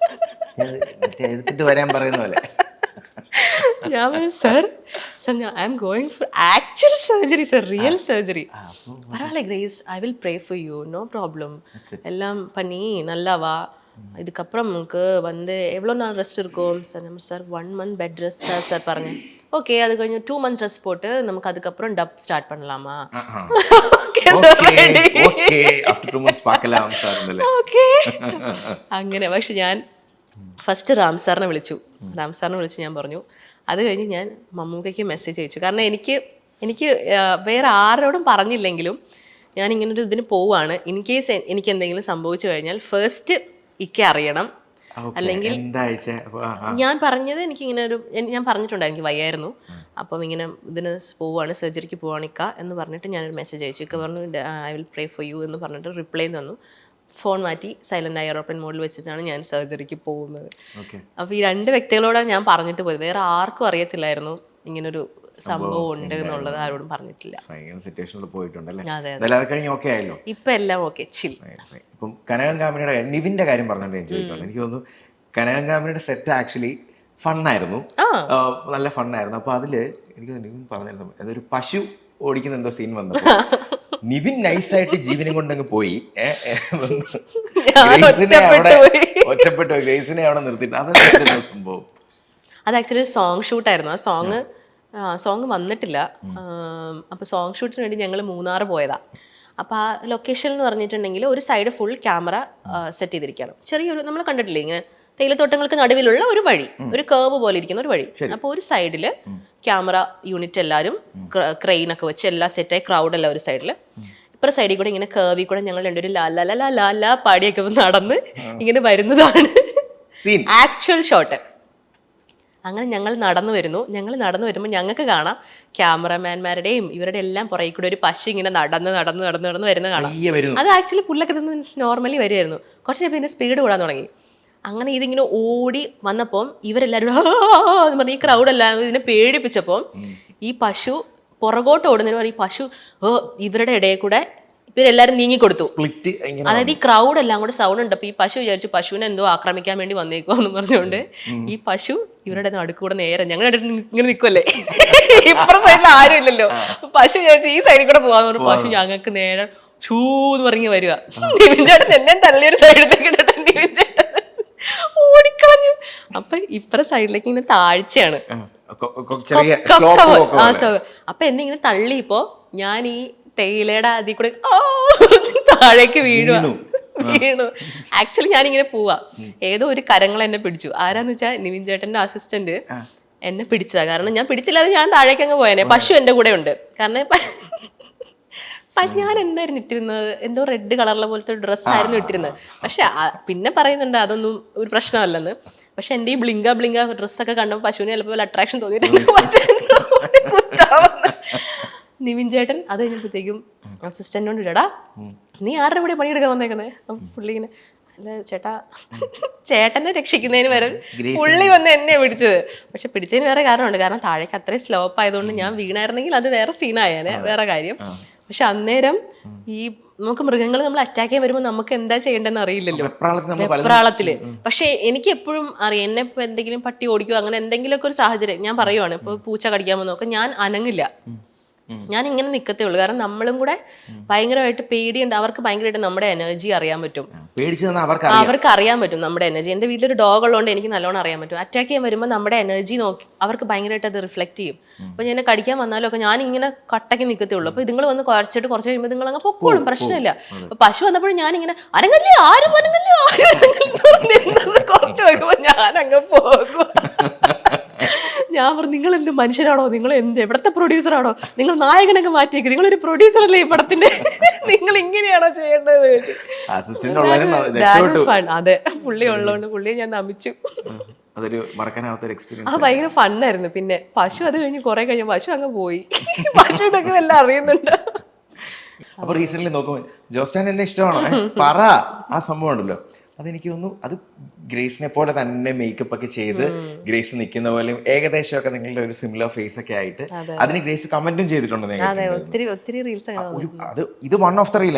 എടുത്തിട്ട് വരാൻ പറയുന്ന പോലെ. ഞാൻ പറഞ്ഞു sir I am going for actual surgery sir, real surgery. பரவாயில்ல Grace, I will pray for you, no problem. எல்லாம் பண்ணி நல்லா வா. இதுக்கப்புறம் നമുക്ക് எவ்வளோ நாள் ரெஸ்ட் இருக்கும் sir? 1 month bed rest sir പറഞ്ഞു. ஓகே, அது கொஞ்சம் 2 months ரெஸ்ட் போட்டு നമുക്ക് அதுக்கப்புறம் டப் ஸ்டார்ட் பண்ணலாமா? Okay sir, okay after 2 months பார்க்கலாம் சார். ഓക്കേ. അങ്ങനെ പക്ഷെ ഞാൻ ഫസ്റ്റ് റാം സാറിനെ വിളിച്ചു. ഞാൻ പറഞ്ഞു. അത് കഴിഞ്ഞ് ഞാൻ മമ്മൂക്കയ്ക്ക് മെസ്സേജ് അയച്ചു. കാരണം എനിക്ക് വേറെ ആരോടും പറഞ്ഞില്ലെങ്കിലും ഞാൻ ഇങ്ങനൊരു ഇതിന് പോവാണ്. ഇൻ കേസ് എനിക്ക് എന്തെങ്കിലും സംഭവിച്ചു കഴിഞ്ഞാൽ ഫസ്റ്റ് ഇക്കെ അറിയണം. അല്ലെങ്കിൽ ഞാൻ പറഞ്ഞത് എനിക്കിങ്ങനെ ഞാൻ പറഞ്ഞിട്ടുണ്ട് എനിക്ക് വയ്യായിരുന്നു, അപ്പം ഇങ്ങനെ ഇതിന് പോവാണ്, സർജറിക്ക് പോവാണ് ഇക്ക എന്ന് പറഞ്ഞിട്ട് ഞാനൊരു മെസ്സേജ് അയച്ചു. ഇക്ക പറഞ്ഞു I will pray for you എന്ന് പറഞ്ഞിട്ട് റിപ്ലൈ തന്നു. ഫോൺ മാറ്റി സൈലൻ്റ് ആയി എയർപ്ലെയിൻ മോഡിൽ വെച്ചിട്ടാണ് ഞാൻ സർജറിക്ക് പോകുന്നത്. അപ്പോൾ ഈ 2 വ്യക്തികളോടാണ് ഞാൻ പറഞ്ഞിട്ട് പോയത്. വേറെ ആർക്കും അറിയത്തില്ലായിരുന്നു ഇങ്ങനൊരു സംഭവം ഉണ്ട് എന്നുള്ളത്, ആരോടും പറഞ്ഞിട്ടില്ല. ഇപ്പൊ എല്ലാം ഓക്കെ, ചിൽ. ഇപ്പം കനകം കാമിനിയുടെ നിവിന്റെ കാര്യം പറഞ്ഞിട്ട് ഞാൻ ചോദിക്കണം. എനിക്ക് തോന്നുന്നു കനകം കാമിനിയുടെ സെറ്റ് ആക്ച്വലി ഫണ്ണായിരുന്നു, നല്ല ഫണ്ണായിരുന്നു. അപ്പൊ അതില് എനിക്ക് നിവിൻ പറഞ്ഞിരുന്നു അതൊരു പശു ഓടിക്കുന്ന എന്തോ സീൻ വന്നപ്പോ നിവിൻ നൈസായിട്ട് ജീവനും കൊണ്ടങ്ങ് പോയി. ഒറ്റപ്പെട്ടു ഗ്രേസിനെ അവിടെ നിർത്തിയിട്ട് അതെന്താ സംഭവം? അത് ആക്ച്വലി ഒരു സോങ് ഷൂട്ടായിരുന്നു. ആ സോങ് വന്നിട്ടില്ല. അപ്പോൾ സോങ് ഷൂട്ടിന് വേണ്ടി ഞങ്ങൾ മൂന്നാർ പോയതാ. അപ്പോൾ ആ ലൊക്കേഷൻ എന്ന് പറഞ്ഞിട്ടുണ്ടെങ്കിൽ ഒരു സൈഡ് ഫുൾ ക്യാമറ സെറ്റ് ചെയ്തിരിക്കുകയാണ്. ചെറിയൊരു, നമ്മൾ കണ്ടിട്ടില്ലേ ഇങ്ങനെ തേയിലത്തോട്ടങ്ങൾക്ക് നടുവിലുള്ള ഒരു വഴി, ഒരു കേർവ് പോലെ ഇരിക്കുന്ന ഒരു വഴി. അപ്പോൾ ഒരു സൈഡിൽ ക്യാമറ യൂണിറ്റ് എല്ലാവരും ക്രെയിനൊക്കെ വെച്ച് എല്ലാം സെറ്റായി, ക്രൗഡെല്ലാം ഒരു സൈഡിൽ. ഇപ്പുറ സൈഡിൽ കൂടെ ഇങ്ങനെ കേർവിൽ കൂടെ ഞങ്ങൾ രണ്ടുപേരും ലാ പാടിയൊക്കെ നടന്ന് ഇങ്ങനെ വരുന്നതാണ് ആക്ച്വൽ ഷോട്ട്. അങ്ങനെ ഞങ്ങൾ നടന്നു വരുമ്പോൾ ഞങ്ങൾക്ക് കാണാം ക്യാമറമാൻമാരുടെയും ഇവരുടെ എല്ലാം പുറകെ കൂടെ ഒരു പശു ഇങ്ങനെ നടന്ന് വരുന്ന കാണാം. അത് ആക്ച്വലി പുല്ലൊക്കെ നിന്ന് നോർമലി വരുമായിരുന്നു. കുറച്ച് പിന്നെ സ്പീഡ് കൂടാൻ തുടങ്ങി. അങ്ങനെ ഇതിങ്ങനെ ഓടി വന്നപ്പോൾ ഇവരെല്ലാവരും എന്ന് പറഞ്ഞ് ഈ ക്രൗഡെല്ലാം ഇതിനെ പേടിപ്പിച്ചപ്പോൾ ഈ പശു പുറകോട്ട് ഓടുന്നതിന് ഈ പശു ഇവരുടെ ഇടയിൽ കൂടെ ഇവരെല്ലാവരും നീങ്ങിക്കൊടുത്തു. അതായത് ഈ ക്രൗഡ് എല്ലാം കൂടെ സൗണ്ട് ഉണ്ട്. അപ്പൊ ഈ പശു വിചാരിച്ചു പശുവിനെ എന്തോ ആക്രമിക്കാൻ വേണ്ടി വന്നേക്കുമെന്ന് പറഞ്ഞുകൊണ്ട് ഈ പശു ഇവരുടെ നടുക്കൂടെ നേരെ, ഞങ്ങൾ ഇങ്ങനെ നിൽക്കുമല്ലേ, ഇപ്പുറ സൈഡിൽ ആരും ഇല്ലല്ലോ, പശു വിചാരിച്ചു ഈ സൈഡിൽ കൂടെ പോകാന്ന് പറഞ്ഞു. പശു ഞങ്ങൾക്ക് നേരെ ഷൂ എന്ന് പറഞ്ഞ് വരിക. നിവിൻ ചേട്ടൻ എന്നെ തള്ളിയൊരു സൈഡിലേക്ക് ഇട്ടിട്ട് നിവിൻ ചേട്ടൻ ഓടിക്കളഞ്ഞു. അപ്പൊ ഇപ്പുറ സൈഡിലേക്ക് ഇങ്ങനെ താഴ്ചയാണ്. അപ്പൊ എന്നെ ഇങ്ങനെ തള്ളിയപ്പോ ഞാൻ ഈ തേയിലയുടെ അതിൽ കൂടെ താഴേക്ക് വീണു. ആക്ച്വലി ഞാനിങ്ങനെ പോവാ, ഏതോ ഒരു കരങ്ങൾ എന്നെ പിടിച്ചു. ആരാന്ന് വെച്ചാൽ നിവിൻ ചേട്ടന്റെ അസിസ്റ്റന്റ് എന്നെ പിടിച്ചതാ. കാരണം ഞാൻ പിടിച്ചില്ലാതെ ഞാൻ താഴേക്ക് അങ്ങ് പോയേനെ. പശു എന്റെ കൂടെ ഉണ്ട്. കാരണം ഞാൻ എന്തായിരുന്നു ഇട്ടിരുന്നത്, എന്തോ റെഡ് കളറിലെ പോലത്തെ ഡ്രസ്സായിരുന്നു ഇട്ടിരുന്നത്. പക്ഷെ പിന്നെ പറയുന്നുണ്ട് അതൊന്നും ഒരു പ്രശ്നമല്ലെന്ന്. പക്ഷെ എൻ്റെ ഈ ബ്ലിങ്ക ഡ്രസ്സൊക്കെ കണ്ടപ്പോൾ പശുവിന് ചിലപ്പോൾ അട്രാക്ഷൻ തോന്നിയിട്ടുണ്ട്. നിവിൻ ചേട്ടൻ അത് കഴിഞ്ഞപ്പോഴത്തേക്കും അസിസ്റ്റന്റിനോട് ഇടടാ നീ ആരുടെ കൂടെ പണിയെടുക്കാൻ വന്നേക്കുന്നത്? പുള്ളി ഇങ്ങനെ അല്ല ചേട്ടാ, ചേട്ടനെ രക്ഷിക്കുന്നതിന് വരെ പുള്ളി വന്ന് എന്നെ പിടിച്ചത്. പക്ഷെ പിടിച്ചതിന് വേറെ കാരണമുണ്ട്. കാരണം താഴേക്ക് അത്രയും സ്ലോപ്പ് ആയതുകൊണ്ട് ഞാൻ വീണായിരുന്നെങ്കിൽ അത് വേറെ സീനായേനെ, വേറെ കാര്യം. പക്ഷെ അന്നേരം ഈ നമുക്ക് മൃഗങ്ങൾ നമ്മൾ അറ്റാക്ക് ചെയ്യാൻ വരുമ്പോൾ നമുക്ക് എന്താ ചെയ്യേണ്ടതെന്ന് അറിയില്ലല്ലോ വെപ്രാളത്തില്. പക്ഷെ എനിക്ക് എപ്പോഴും അറിയാം, എന്നെ ഇപ്പൊ എന്തെങ്കിലും പട്ടി ഓടിക്കോ അങ്ങനെ എന്തെങ്കിലുമൊക്കെ ഒരു സാഹചര്യം ഞാൻ പറയുവാണ്, ഇപ്പൊ പൂച്ച കടിക്കാൻ വന്നൊക്കെ ഞാൻ അനങ്ങില്ല, ഞാൻ ഇങ്ങനെ നിൽക്കത്തേ ഉള്ളൂ. കാരണം നമ്മളും കൂടെ ഭയങ്കരമായിട്ട് പേടിയുണ്ട്. അവർക്ക് ഭയങ്കരമായിട്ട് നമ്മുടെ എനർജി അറിയാൻ പറ്റും, അവർക്ക് അറിയാൻ പറ്റും നമ്മുടെ എനർജി. എൻ്റെ വീട്ടിലൊരു ഡോഗ് ഉള്ളതുകൊണ്ട് എനിക്ക് നല്ലോണം അറിയാൻ പറ്റും. അറ്റാക്ക് ചെയ്യാൻ വരുമ്പോൾ നമ്മുടെ എനർജി നോക്കി അവർക്ക് ഭയങ്കരമായിട്ട് അത് റിഫ്ലക്ട് ചെയ്യും. അപ്പോൾ ഞാൻ കടിക്കാൻ വന്നാലും ഒക്കെ ഞാൻ ഇങ്ങനെ കട്ടയ്ക്ക് നിൽക്കത്തേ ഉള്ളൂ. അപ്പോൾ ഇതുങ്ങൾ വന്ന് കുറച്ചിട്ട് കുറച്ച് കഴിയുമ്പോൾ നിങ്ങൾ അങ്ങ് പൊക്കോളും, പ്രശ്നമില്ല. അപ്പോൾ പശു വന്നപ്പോഴും ഞാനിങ്ങനെ അരങ്ങല്ലേ ആരും അനങ്ങല്ലേ ആരും അനങ്ങല്ലേ കുറച്ച് വെക്കുമ്പോൾ ഞാൻ അങ്ങ് പോകും. ഞാൻ പറഞ്ഞു, നിങ്ങൾ എന്ത് മനുഷ്യരാണോ, നിങ്ങൾ എന്ത് എവിടത്തെ പ്രൊഡ്യൂസറാണോ, നിങ്ങൾ നായകനൊക്കെ മാറ്റിയേക്ക്, നിങ്ങളൊരു പ്രൊഡ്യൂസർ അല്ലേ ഈ പടത്തിന്റെ, നിങ്ങൾ ഇങ്ങനെയാണോ ചെയ്യേണ്ടത്? അതെ, പുള്ളി ഉള്ളതുകൊണ്ട് പുള്ളിയെ ഞാൻ നമിച്ചു. ഭയങ്കര ഫണ്ണായിരുന്നു. പിന്നെ പശു അത് കഴിഞ്ഞ് കുറെ കഴിഞ്ഞ പശു അങ്ങ് പോയി. പശു ഇതൊക്കെ വല്ല അറിയുന്നുണ്ട്. അപ്പൊ റീസെന്റ് നോക്കുമ്പോൾ ജോസ്റ്റാൻ എന്നെ ഇഷ്ടമാണോ പറ, ആ സംഭവം ഉണ്ടല്ലോ, അതെനിക്ക് തോന്നുന്നു അത് ഗ്രേസിനെ പോലെ തന്നെ മേക്കപ്പ് ഒക്കെ ചെയ്ത് ഗ്രേസ് നിൽക്കുന്ന പോലെയും ഏകദേശം ഒക്കെ നിങ്ങളുടെ ഒരു സിമിലർ ഫേസ് ഒക്കെ ആയിട്ട് അതിന് ഗ്രേസ് കമന്റും ചെയ്തിട്ടുണ്ട്. അത് ഇത് വൺ ഓഫ് ദ റീൽ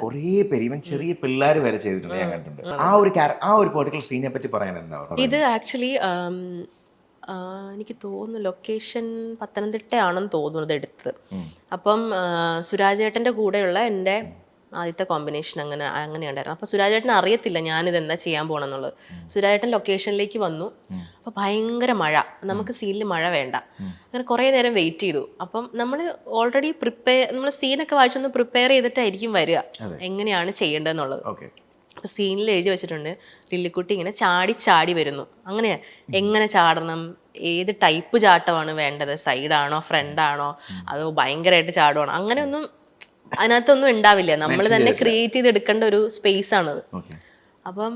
കുറേ പേര്, ഇവൻ ചെറിയ പിള്ളേർ വരെ ചെയ്തിട്ടുണ്ട്, ഞാൻ കണ്ടിട്ടുണ്ട്. ആ ഒരു പെർട്ടിക്കുലർ സീനെ പറ്റി പറയാൻ എന്താ? ഇത് ആക്ച്വലി എനിക്ക് തോന്നുന്നു ലൊക്കേഷൻ പത്തനംതിട്ടയാണെന്ന് തോന്നുന്നത് എടുത്തത്. അപ്പം സുരാജേട്ടൻ്റെ കൂടെയുള്ള എൻ്റെ ആദ്യത്തെ കോമ്പിനേഷൻ അങ്ങനെയുണ്ടായിരുന്നു. അപ്പോൾ സുരാജേട്ടൻ അറിയത്തില്ല ഞാനിത് എന്താ ചെയ്യാൻ പോകണമെന്നുള്ളത്. സുരാജേട്ടൻ ലൊക്കേഷനിലേക്ക് വന്നു. അപ്പോൾ ഭയങ്കര മഴ, നമുക്ക് സീനിൽ മഴ വേണ്ട. അങ്ങനെ കുറേ നേരം വെയിറ്റ് ചെയ്തു. അപ്പം നമ്മൾ ഓൾറെഡി നമ്മൾ സീനൊക്കെ വായിച്ചൊന്ന് പ്രിപ്പയർ ചെയ്തിട്ടായിരിക്കും വരിക എങ്ങനെയാണ് ചെയ്യേണ്ടതെന്നുള്ളത്. അപ്പോൾ സീനിൽ എഴുതി വെച്ചിട്ടുണ്ട്, ലില്ലിക്കുട്ടി ഇങ്ങനെ ചാടി ചാടി വരുന്നു. അങ്ങനെ എങ്ങനെ ചാടണം, ഏത് ടൈപ്പ് ചാട്ടമാണ് വേണ്ടത്, സൈഡാണോ ഫ്രണ്ടാണോ അതോ ഭയങ്കരമായിട്ട് ചാടുവാണോ, അങ്ങനെയൊന്നും അതിനകത്തൊന്നും ഉണ്ടാവില്ല. നമ്മൾ തന്നെ ക്രിയേറ്റ് ചെയ്ത് എടുക്കേണ്ട ഒരു സ്പേസ് ആണത്. അപ്പം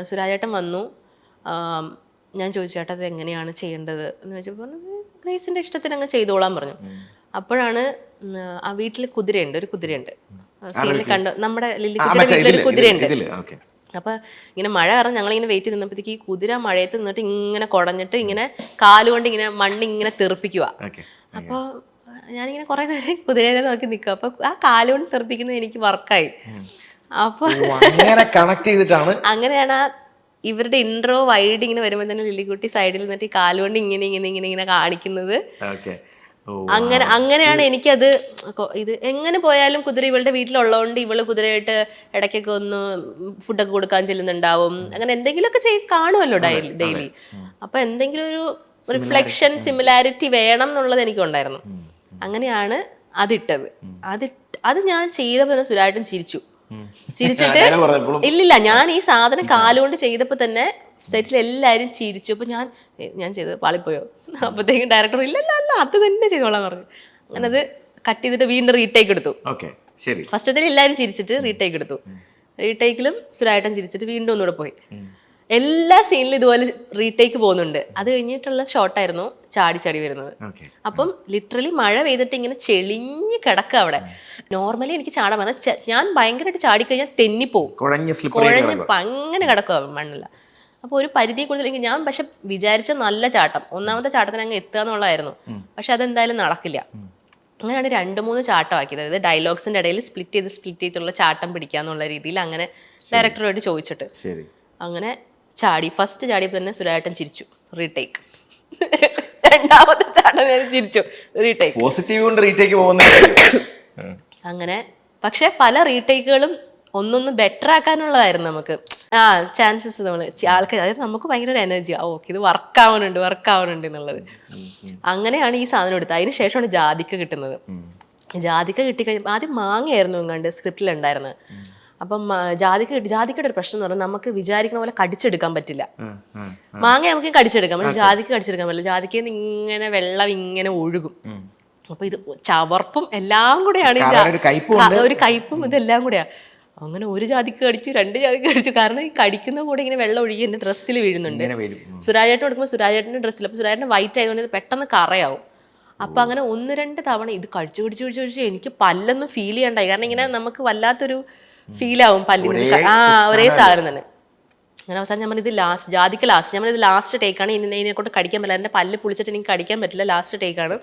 സുരാജേട്ടൻ വന്നു. ഞാൻ ചോദിച്ചു, ചേട്ടാ അത് എങ്ങനെയാണ് ചെയ്യേണ്ടത് എന്ന് ചോദിച്ചപ്പോൾ ഗ്രേസിൻ്റെ ഇഷ്ടത്തിന് അങ്ങ് ചെയ്തോളാൻ പറഞ്ഞു. അപ്പോഴാണ് ആ വീട്ടിൽ ഒരു കുതിരയുണ്ട് സീനിൽ കണ്ടു, നമ്മുടെ ലില്ലിക്കുട്ടിയുടെ വീട്ടിലൊരു കുതിരയുണ്ട്. അപ്പൊ ഇങ്ങനെ മഴ കാരണം ഞങ്ങളിങ്ങനെ വെയിറ്റ് ചെയ്ത് നിന്നപ്പോഴത്തേക്ക് ഈ കുതിര മഴയത്ത് നിന്നിട്ട് ഇങ്ങനെ കുടഞ്ഞിട്ട് ഇങ്ങനെ കാലുകൊണ്ട് ഇങ്ങനെ മണ്ണിങ്ങനെ തെറിപ്പിക്കുക. അപ്പോൾ ഞാനിങ്ങനെ കുറെ നേരം കുതിരയെ നോക്കി നിൽക്കുക. അപ്പൊ ആ കാലുകൊണ്ട് തെറിപ്പിക്കുന്നത് എനിക്ക് വർക്കായി. അപ്പൊ അങ്ങനെയാണ് ഇവരുടെ ഇൻട്രോ വൈഡ് ഇങ്ങനെ വരുമ്പോൾ തന്നെ ലില്ലിക്കുട്ടി സൈഡിൽ നിന്നിട്ട് ഈ കാലുകൊണ്ട് ഇങ്ങനെ ഇങ്ങനെ ഇങ്ങനെ ഇങ്ങനെ കാണിക്കുന്നത്. അങ്ങനെയാണ് എനിക്കത്. ഇത് എങ്ങനെ പോയാലും കുതിര ഇവളുടെ വീട്ടിലുള്ളതുകൊണ്ട് ഇവള് കുതിരയായിട്ട് ഇടയ്ക്കൊക്കെ ഒന്ന് ഫുഡൊക്കെ കൊടുക്കാൻ ചെല്ലുന്നുണ്ടാവും, അങ്ങനെ എന്തെങ്കിലുമൊക്കെ കാണുമല്ലോ ഡെയിലി. അപ്പൊ എന്തെങ്കിലും ഒരു റിഫ്ലക്ഷൻ സിമിലാരിറ്റി വേണം എന്നുള്ളത് എനിക്കുണ്ടായിരുന്നു. അങ്ങനെയാണ് അതിട്ടത്. അത് ഞാൻ ചെയ്തപ്പോൾ സുരാജേട്ടൻ ചിരിച്ചിട്ട് ഇല്ലില്ല, ഞാൻ ഈ സാധനം കാലുകൊണ്ട് ചെയ്തപ്പോൾ തന്നെ സെറ്റിൽ എല്ലാവരും ചിരിച്ചു. അപ്പോൾ ഞാൻ ചെയ്തത് പാളിപ്പോയോ? അപ്പോഴത്തേക്കും ഡയറക്ടർ ഇല്ല അത് തന്നെ ചെയ്തോളാൻ പറഞ്ഞു. അങ്ങനെ അത് കട്ട് ചെയ്തിട്ട് വീണ്ടും റീടേക്ക് എടുത്തു. ഫസ്റ്റത്തിൽ എല്ലാവരും ചിരിച്ചിട്ട് റീടേക്ക് എടുത്തു. റീടേക്കിലും സുരാജേട്ടൻ ചിരിച്ചിട്ട് വീണ്ടും ഒന്നുകൂടെ പോയി. എല്ലാ സീനിലും ഇതുപോലെ റീടേക്ക് പോകുന്നുണ്ട്. അത് കഴിഞ്ഞിട്ടുള്ള ഷോട്ടായിരുന്നു ചാടി ചാടി വരുന്നത്. അപ്പം ലിറ്ററലി മഴ പെയ്തിട്ട് ഇങ്ങനെ ചെളിഞ്ഞ് കിടക്കുക അവിടെ. നോർമലി എനിക്ക് ചാടാൻ പറഞ്ഞാൽ ഞാൻ ഭയങ്കരമായിട്ട് ചാടിക്കഴിഞ്ഞാൽ തെന്നിപ്പോവും, കുഴഞ്ഞ് അങ്ങനെ കിടക്കുക മണ്ണില്ല. അപ്പോൾ ഒരു പരിധി കൂടുതലെങ്കിൽ ഞാൻ പക്ഷെ വിചാരിച്ച നല്ല ചാട്ടം, ഒന്നാമത്തെ ചാട്ടത്തിന് അങ്ങ് എത്തുക എന്നുള്ളതായിരുന്നു. പക്ഷെ അതെന്തായാലും നടക്കില്ല. അങ്ങനെയാണ് 2-3 ചാട്ടമാക്കിയത്. അതായത് ഡയലോഗ്സിന്റെ ഇടയിൽ സ്പ്ലിറ്റ് ചെയ്തുള്ള ചാട്ടം പിടിക്കാന്നുള്ള രീതിയിൽ അങ്ങനെ ഡയറക്ടറോട് ചോദിച്ചിട്ട് അങ്ങനെ ചാടി. ഫസ്റ്റ് ചാടിയപ്പോൾ തന്നെ സുരാജേട്ടൻ ചിരിച്ചു, റീടേക്ക്. രണ്ടാമത്തെ ചാട്ടം ഞാൻ ചിരിച്ചു, റീടേക്ക്. അങ്ങനെ പക്ഷെ പല റീടേക്കുകളും ഒന്നൊന്ന് ബെറ്റർ ആക്കാനുള്ളതായിരുന്നു നമുക്ക്. ചാൻസസ് നമ്മൾ ആൾക്കാർ, അതായത് നമുക്ക് ഭയങ്കര ഒരു എനർജി, ഓക്കെ ഇത് വർക്കാവുന്നുണ്ട് എന്നുള്ളത്. അങ്ങനെയാണ് ഈ സാധനം എടുത്തത്. അതിന് ശേഷമാണ് ജാതിക്ക കിട്ടുന്നത്. ജാതിക്ക കിട്ടിക്കഴിഞ്ഞപ്പോൾ ആദ്യം മാങ്ങയായിരുന്നു എങ്ങാണ്ട് സ്ക്രിപ്റ്റിലുണ്ടായിരുന്നത്. അപ്പം ജാതിക്കയുടെ ഒരു പ്രശ്നം എന്ന് പറഞ്ഞാൽ നമുക്ക് വിചാരിക്കുന്ന പോലെ കടിച്ചെടുക്കാൻ പറ്റില്ല. മാങ്ങ നമുക്ക് കടിച്ചെടുക്കാം, പക്ഷെ ജാതിക്ക കടിച്ചെടുക്കാൻ പറ്റില്ല. ജാതിക്കയിൽ നിന്ന് ഇങ്ങനെ വെള്ളം ഇങ്ങനെ ഒഴുകും. അപ്പൊ ഇത് ചവർപ്പും എല്ലാം കൂടെയാണ്, ഒരു കയ്പും ഇതെല്ലാം കൂടെയാ. അങ്ങനെ ഒരു ജാതിക്ക് കടിച്ചു, 2 ജാതിക്ക് കടിച്ചു. കാരണം ഈ കടിക്കുന്ന കൂടെ ഇങ്ങനെ വെള്ളം ഒഴുകി എൻ്റെ ഡ്രസ്സിൽ വീഴുന്നുണ്ട്. സുരാജേട്ടൻ കൊടുക്കുമ്പോൾ സുരാജേട്ടൻ്റെ ഡ്രസ്സിൽ, അപ്പോൾ സുരാജേട്ടൻ വൈറ്റ് ആയതുകൊണ്ട് ഇത് പെട്ടെന്ന് കറയാവും. അപ്പം അങ്ങനെ 1-2 തവണ ഇത് കഴിച്ചു എനിക്ക് പല്ലൊന്നും ഫീൽ ചെയ്യണ്ടായി. കാരണം ഇങ്ങനെ നമുക്ക് വല്ലാത്തൊരു ഫീലാവും പല്ലിന്. ഒരേ സാധനം തന്നെ. അങ്ങനെ അവസാനം ഞാൻ പറഞ്ഞത് ലാസ്റ്റ് ജാതിക്ക് ലാസ്റ്റ്, ഞാൻ പറഞ്ഞത് ലാസ്റ്റ് ടേക്കാണ്, ഇതിനെ കൊണ്ട് കടിക്കാൻ പറ്റില്ല, എൻ്റെ പല്ല് പൊളിച്ചിട്ട് എനിക്ക് കടിക്കാൻ പറ്റില്ല, ലാസ്റ്റ് ടേക്കാണ്.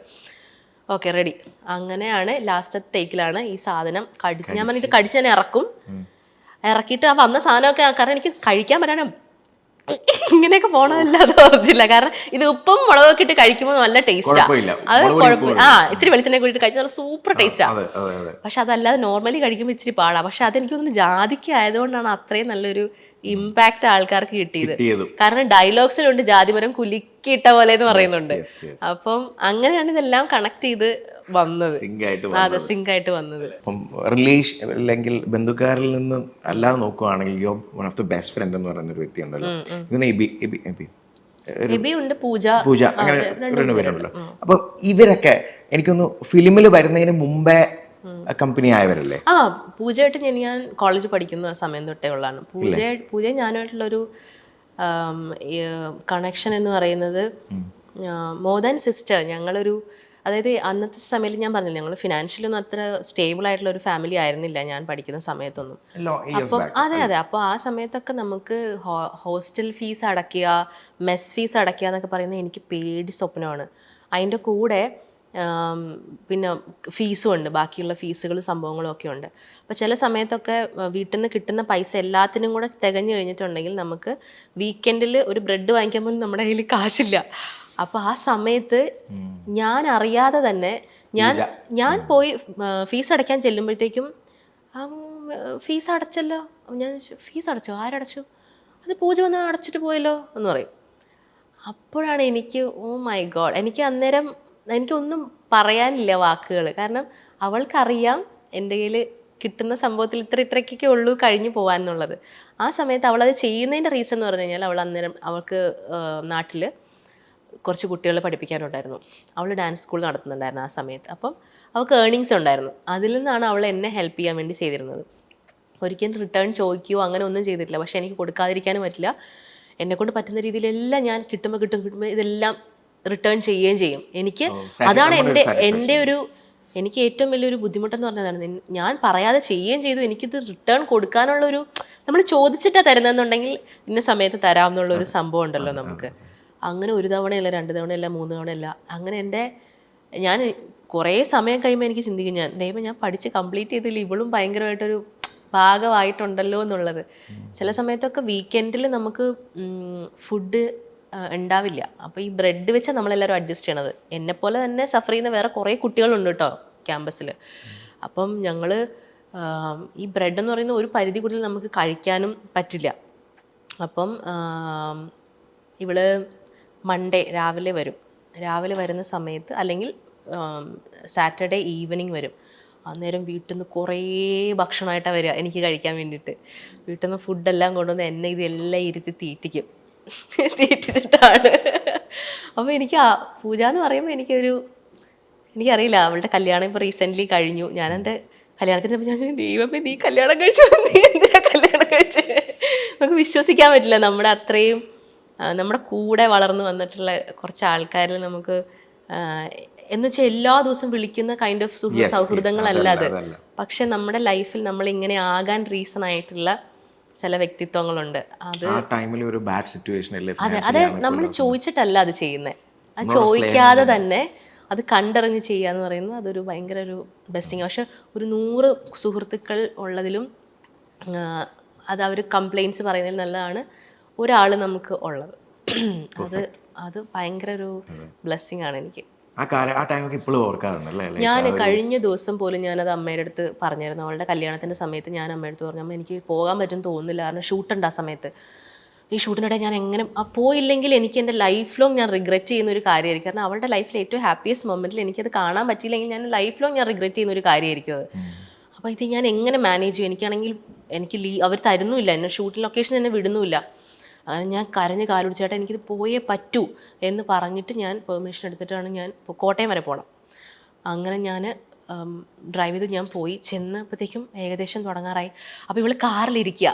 Okay ready. അങ്ങനെയാണ് ലാസ്റ്റ് ടേക്കിലാണ് ഈ സാധനം കടിച്ച്, ഞാൻ പറഞ്ഞത് കടിച്ച് തന്നെ ഇറക്കും. ഇറക്കിയിട്ട് ആ വന്ന സാധനമൊക്കെ, കാരണം എനിക്ക് കഴിക്കാൻ പറ്റാനും ഇങ്ങനെയൊക്കെ പോണതല്ലാതെ ഓർജില്ല. കാരണം ഇത് ഉപ്പും മുളകൊക്കെ ഇട്ട് കഴിക്കുമ്പോൾ നല്ല ടേസ്റ്റാ. അത് കുഴപ്പമില്ല. ഇത്തിരി വെളിച്ചെണ്ണ കൂടിയിട്ട് കഴിച്ചാൽ നല്ല സൂപ്പർ ടേസ്റ്റാ. പക്ഷെ അതല്ലാതെ നോർമലി കഴിക്കുമ്പോൾ ഇച്ചിരി പാടാ. പക്ഷെ അതെനിക്ക് തോന്നുന്നു ജാതിക്ക ആയതുകൊണ്ടാണ് അത്രയും നല്ലൊരു ഇമ്പാക്ട് ആൾക്കാർക്ക് കിട്ടിയത്. കാരണം ഡയലോഗ്സിലുണ്ട് ജാതിമരം കുലുക്കിയിട്ട പോലെ എന്ന് പറയുന്നുണ്ട്. അപ്പം അങ്ങനെയാണ് ഇതെല്ലാം കണക്ട് ചെയ്ത് വന്നത്. അതെ, സിങ്ക് ആയിട്ട് വന്നത്. റിലേഷൻ അല്ലെങ്കിൽ ബന്ധുക്കാരിൽ നിന്ന് അല്ലാതെ നോക്കുവാണെങ്കിൽ യോ one of the best friend എന്ന് പറയുന്ന ഒരു വ്യക്തി ഉണ്ടല്ലോ, എബി ഉണ്ട്, പൂജ അങ്ങനെ രണ്ടുപേരുണ്ടല്ലോ. അപ്പൊ ഇവരൊക്കെ എനിക്കൊന്ന് ഫിലിമിൽ വരുന്നതിന് മുമ്പേ കമ്പനി ആയവരല്ലേ? പൂജയായിട്ട് ഞാൻ കോളേജ് പഠിക്കുന്ന സമയം തൊട്ടേ ഉള്ളതാണ്. പൂജ ഞാനായിട്ടുള്ളൊരു കണക്ഷൻ എന്ന് പറയുന്നത് മോർ ദാൻ സിസ്റ്റർ. ഞങ്ങളൊരു, അതായത് അന്നത്തെ സമയത്ത് ഞാൻ പറഞ്ഞില്ല, ഞങ്ങൾ ഫിനാൻഷ്യലൊന്നും അത്ര സ്റ്റേബിൾ ആയിട്ടുള്ള ഒരു ഫാമിലി ആയിരുന്നില്ല ഞാൻ പഠിക്കുന്ന സമയത്തൊന്നും. അപ്പം അതെ അപ്പോൾ ആ സമയത്തൊക്കെ നമുക്ക് ഹോസ്റ്റൽ ഫീസ് അടയ്ക്കുക, മെസ് ഫീസ് അടയ്ക്കുക എന്നൊക്കെ പറയുന്നത് എനിക്ക് പേടി സ്വപ്നമാണ്. അതിൻ്റെ കൂടെ പിന്നെ ഫീസും ഉണ്ട്, ബാക്കിയുള്ള ഫീസുകളും സംഭവങ്ങളും ഒക്കെ ഉണ്ട്. അപ്പോൾ ചില സമയത്തൊക്കെ വീട്ടിൽ നിന്ന് കിട്ടുന്ന പൈസ എല്ലാത്തിനും കൂടെ തികഞ്ഞു കഴിഞ്ഞിട്ടുണ്ടെങ്കിൽ നമുക്ക് വീക്കെൻഡിൽ ഒരു ബ്രെഡ് വാങ്ങിക്കാൻ പോലും നമ്മുടെ കയ്യിൽ കാശില്ല. അപ്പോൾ ആ സമയത്ത് ഞാൻ അറിയാതെ തന്നെ ഞാൻ പോയി ഫീസ് അടയ്ക്കാൻ ചെല്ലുമ്പോഴത്തേക്കും ഫീസ് അടച്ചല്ലോ, ഞാൻ ഫീസ് അടച്ചോ, ആരടച്ചു, അത് പൂജ വന്ന് അടച്ചിട്ട് പോയല്ലോ എന്ന് പറയും. അപ്പോഴാണ് എനിക്ക് ഓ മൈ ഗോഡ്, എനിക്കൊന്നും പറയാനില്ല വാക്കുകൾ. കാരണം അവൾക്കറിയാം എൻ്റെ കയ്യിൽ കിട്ടുന്ന സംഭവത്തിൽ ഇത്രയ്ക്കൊക്കെ ഉള്ളൂ കഴിഞ്ഞു പോകാമെന്നുള്ളത്. ആ സമയത്ത് അവളത് ചെയ്യുന്നതിൻ്റെ റീസൺ എന്ന് പറഞ്ഞു കഴിഞ്ഞാൽ അവൾക്ക് നാട്ടിൽ കുറച്ച് കുട്ടികളെ പഠിപ്പിക്കാനുണ്ടായിരുന്നു. അവൾ ഡാൻസ് സ്കൂൾ നടത്തുന്നുണ്ടായിരുന്നു ആ സമയത്ത്. അപ്പം അവൾക്ക് ഏർണിങ്സ് ഉണ്ടായിരുന്നു. അതിൽ നിന്നാണ് അവൾ എന്നെ ഹെൽപ്പ് ചെയ്യാൻ വേണ്ടി ചെയ്തിരുന്നത്. ഒരിക്കലും റിട്ടേൺ ചോദിക്കുകയോ അങ്ങനെ ഒന്നും ചെയ്തിട്ടില്ല. പക്ഷേ എനിക്ക് കൊടുക്കാതിരിക്കാനും പറ്റില്ല. എന്നെക്കൊണ്ട് പറ്റുന്ന രീതിയിലെല്ലാം ഞാൻ കിട്ടുമ്പോൾ ഇതെല്ലാം റിട്ടേൺ ചെയ്യുകയും ചെയ്യും. അതാണ് എനിക്ക് ഏറ്റവും വലിയൊരു ബുദ്ധിമുട്ടെന്ന് പറഞ്ഞതാണ്. ഞാൻ പറയാതെ ചെയ്യുകയും ചെയ്തു. എനിക്കിത് റിട്ടേൺ കൊടുക്കാനുള്ളൊരു, നമ്മൾ ചോദിച്ചിട്ടാണ് തരുന്നതെന്നുണ്ടെങ്കിൽ ഇന്ന സമയത്ത് തരാമെന്നുള്ളൊരു സംഭവം ഉണ്ടല്ലോ നമുക്ക്. അങ്ങനെ ഒരു തവണയല്ല, 2 തവണയല്ല, 3 തവണയല്ല. അങ്ങനെ ഞാൻ കുറേ സമയം കഴിയുമ്പോൾ എനിക്ക് ചിന്തിക്കും, ഞാൻ പഠിച്ച് കംപ്ലീറ്റ് ചെയ്തില്ല, ഇവളും ഭയങ്കരമായിട്ടൊരു ഭാഗമായിട്ടുണ്ടല്ലോ എന്നുള്ളത്. ചില സമയത്തൊക്കെ വീക്കെൻഡിൽ നമുക്ക് ഫുഡ് ഉണ്ടാവില്ല. അപ്പോൾ ഈ ബ്രെഡ് വെച്ചാൽ നമ്മളെല്ലാവരും അഡ്ജസ്റ്റ് ചെയ്യണത്. എന്നെപ്പോലെ തന്നെ സഫർ ചെയ്യുന്ന വേറെ കുറേ കുട്ടികളുണ്ട് കേട്ടോ ക്യാമ്പസിൽ. അപ്പം ഞങ്ങൾ ഈ ബ്രെഡ് എന്ന് പറയുന്ന ഒരു പരിധി കൂടുതൽ നമുക്ക് കഴിക്കാനും പറ്റില്ല. അപ്പം ഇവള് മൺഡേ രാവിലെ വരുന്ന സമയത്ത്, അല്ലെങ്കിൽ സാറ്റർഡേ ഈവനിങ് വരും. അന്നേരം വീട്ടിൽ നിന്ന് കുറേ ഭക്ഷണമായിട്ടാണ് വരിക എനിക്ക് കഴിക്കാൻ വേണ്ടിയിട്ട്. വീട്ടിൽ നിന്ന് ഫുഡെല്ലാം കൊണ്ടുവന്ന് എന്നെ ഇതെല്ലാം ഇരുത്തി തീറ്റിച്ചിട്ടാണ്. അപ്പോൾ എനിക്ക് പൂജ എന്ന് പറയുമ്പോൾ എനിക്കറിയില്ല, അവളുടെ കല്യാണം ഇപ്പോൾ റീസെൻ്റ്ലി കഴിഞ്ഞു. ഞാൻ എൻ്റെ കല്യാണത്തിന് ഞാൻ ചോദിച്ചു, ദൈവമേ നീ കല്യാണം കഴിച്ചു, നീ എന്തിനാ കല്യാണം കഴിച്ചത്? നമുക്ക് വിശ്വസിക്കാൻ പറ്റില്ല. നമ്മുടെ കൂടെ വളർന്നു വന്നിട്ടുള്ള കുറച്ച് ആൾക്കാരിൽ നമുക്ക് എന്ന് വെച്ചാൽ എല്ലാ ദിവസവും വിളിക്കുന്ന കൈൻഡ് ഓഫ് സൗഹൃദങ്ങളല്ല അത്. പക്ഷെ നമ്മുടെ ലൈഫിൽ നമ്മൾ ഇങ്ങനെ ആകാൻ റീസൺ ആയിട്ടുള്ള ചില വ്യക്തിത്വങ്ങളുണ്ട്. അതെ നമ്മൾ ചോദിച്ചിട്ടല്ല അത് ചെയ്യുന്നത്. അത് ചോദിക്കാതെ തന്നെ അത് കണ്ടറിഞ്ഞ് ചെയ്യുക എന്ന് പറയുന്നത് അതൊരു ഭയങ്കര ഒരു ബ്ലെസ്സിങ്. പക്ഷെ ഒരു 100 സുഹൃത്തുക്കൾ ഉള്ളതിലും അത് അവർ കംപ്ലയിൻറ്റ്സ് പറയുന്നതിൽ നല്ലതാണ് ഒരാൾ നമുക്ക് ഉള്ളത്. അത് ഭയങ്കര ഒരു ബ്ലെസ്സിങ് ആണ് എനിക്ക്. ഞാൻ കഴിഞ്ഞ ദിവസം പോലും ഞാനത് അമ്മയുടെ അടുത്ത് പറഞ്ഞായിരുന്നു. അവളുടെ കല്യാണത്തിൻ്റെ സമയത്ത് ഞാൻ അമ്മയുടെ അടുത്ത് പറഞ്ഞു, അമ്മ എനിക്ക് പോകാൻ പറ്റും തോന്നുന്നില്ല, കാരണം ഷൂട്ടുണ്ട് ആ സമയത്ത്. ഈ ഷൂട്ടിനിടെ ഞാൻ എങ്ങനെ പോയില്ലെങ്കിൽ എനിക്ക് എൻ്റെ ലൈഫ് ലോങ് ഞാൻ റിഗ്രറ്റ് ചെയ്യുന്ന ഒരു കാര്യമായിരിക്കും. കാരണം അവളുടെ ലൈഫിൽ ഏറ്റവും ഹാപ്പിയസ്റ്റ് മൊമെൻറ്റിൽ എനിക്കത് കാണാൻ പറ്റിയില്ലെങ്കിൽ ഞാൻ ലൈഫ് ലോങ് ഞാൻ റിഗ്രറ്റ് ചെയ്യുന്ന ഒരു കാര്യമായിരിക്കും അത്. അപ്പോൾ ഇത് ഞാൻ എങ്ങനെ മാനേജ് ചെയ്യും? എനിക്കാണെങ്കിൽ എനിക്ക് അവർ തരുന്നുമില്ല, എന്നെ ഷൂട്ടിംഗ് ലൊക്കേഷൻ എന്നെ വിടുന്നുമില്ല. അങ്ങനെ ഞാൻ കരഞ്ഞ് കാലുപിടിച്ച് ചേട്ടാ എനിക്കിത് പോയേ പറ്റൂ എന്ന് പറഞ്ഞിട്ട് ഞാൻ പെർമിഷൻ എടുത്തിട്ടാണ് ഞാൻ കോട്ടയം വരെ പോകണം. അങ്ങനെ ഞാൻ ഡ്രൈവ് ചെയ്ത് ഞാൻ പോയി. ചെന്നപ്പോഴത്തേക്കും ഏകദേശം തുടങ്ങാറായി. അപ്പോൾ ഇവള് കാറിലിരിക്കുക,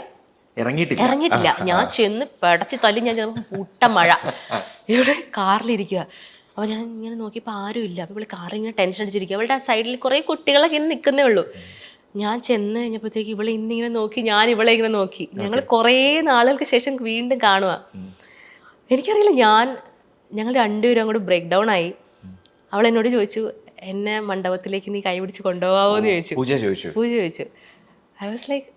ഇറങ്ങിയിട്ടില്ല. ഞാൻ ചെന്ന് പടച്ച് തല്ലി, ഞാൻ പുട്ട മഴ, ഇവിടെ കാറിലിരിക്കുക. അപ്പോൾ ഞാൻ ഇങ്ങനെ നോക്കിയപ്പോൾ ആരും ഇല്ല. അപ്പോൾ ഇവള് കാറിങ്ങനെ ടെൻഷൻ അടിച്ചിരിക്കുക. അവളുടെ സൈഡിൽ കുറേ കുട്ടികളൊക്കെ ഇങ്ങനെ നിൽക്കുന്നേ ഉള്ളൂ. ഞാൻ ചെന്ന് കഴിഞ്ഞപ്പോഴത്തേക്ക് ഇവളെ ഇന്നിങ്ങനെ നോക്കി, ഞാൻ ഇവളെ ഇങ്ങനെ നോക്കി. ഞങ്ങൾ കുറേ നാളുകൾക്ക് ശേഷം വീണ്ടും കാണുക. എനിക്കറിയില്ല, ഞങ്ങൾ രണ്ടുപേരും അങ്ങോട്ട് ബ്രേക്ക് ഡൗൺ ആയി. അവൾ എന്നോട് ചോദിച്ചു, എന്നെ മണ്ഡപത്തിലേക്ക് നീ കൈ പിടിച്ച് കൊണ്ടുപോകാമോ എന്ന് ചോദിച്ചു. പൂജ ചോദിച്ചു. ഐ വാസ് ലൈക്ക്,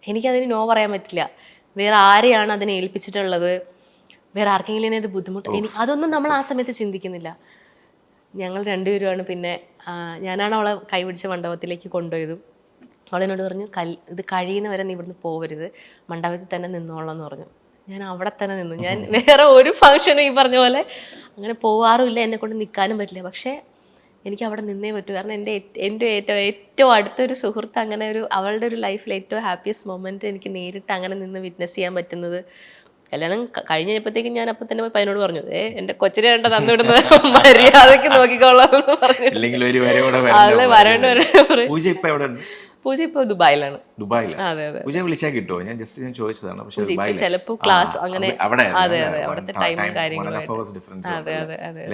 എനിക്കതിന് നോ പറയാൻ പറ്റില്ല. വേറെ ആരെയാണ് അതിനെ ഏൽപ്പിച്ചിട്ടുള്ളത്, വേറെ ആർക്കെങ്കിലും ഇത് ബുദ്ധിമുട്ട്, അതൊന്നും നമ്മൾ ആ സമയത്ത് ചിന്തിക്കുന്നില്ല. ഞങ്ങൾ രണ്ടുപേരുമാണ് പിന്നെ ഞാനാണ് അവളെ കൈപിടിച്ച മണ്ഡപത്തിലേക്ക് കൊണ്ടുപോയതും. അവളെന്നോട് പറഞ്ഞു, ഇത് കഴിയുന്നവരെ നീ ഇവിടുന്ന് പോവരുത്, മണ്ഡപത്തിൽ തന്നെ നിന്നോളാം എന്ന് പറഞ്ഞു. ഞാൻ അവിടെ തന്നെ നിന്നു. ഞാൻ വേറെ ഒരു ഫംഗ്ഷനും ഈ പറഞ്ഞ പോലെ അങ്ങനെ പോവാറുമില്ല, എന്നെ കൊണ്ട് നിൽക്കാനും പറ്റില്ല. പക്ഷേ എനിക്ക് അവിടെ നിന്നേ പറ്റൂ. കാരണം എൻ്റെ ഏറ്റവും അടുത്തൊരു സുഹൃത്ത്, അങ്ങനെ അവളുടെ ഒരു ലൈഫിൽ ഏറ്റവും ഹാപ്പിയസ്റ്റ് മൊമെൻറ്റ് എനിക്ക് നേരിട്ട് അങ്ങനെ നിന്ന് വിറ്റ്നസ് ചെയ്യാൻ പറ്റുന്നത്. കല്യാണം കഴിഞ്ഞപ്പോഴത്തേക്കും ഞാൻ അപ്പം തന്നെ പയ്യനോട് പറഞ്ഞു, എൻ്റെ കൊച്ചിനെ കണ്ട തന്നിടുന്നത് മര്യാദക്ക് നോക്കിക്കോളാം എന്ന് പറഞ്ഞു. അതെ, വരേണ്ട വരെ. പൂജ ഇപ്പൊ ദുബായിലാണ്. അതെ അതെ. പൂജ വിളിച്ചാൽ കിട്ടുമോ? ഞാൻ ചോദിച്ചതാണ്. പക്ഷേ ചിലപ്പോൾ ക്ലാസ് അങ്ങനെ. അതെ അതെ, അവിടുത്തെ ടൈമും കാര്യങ്ങളും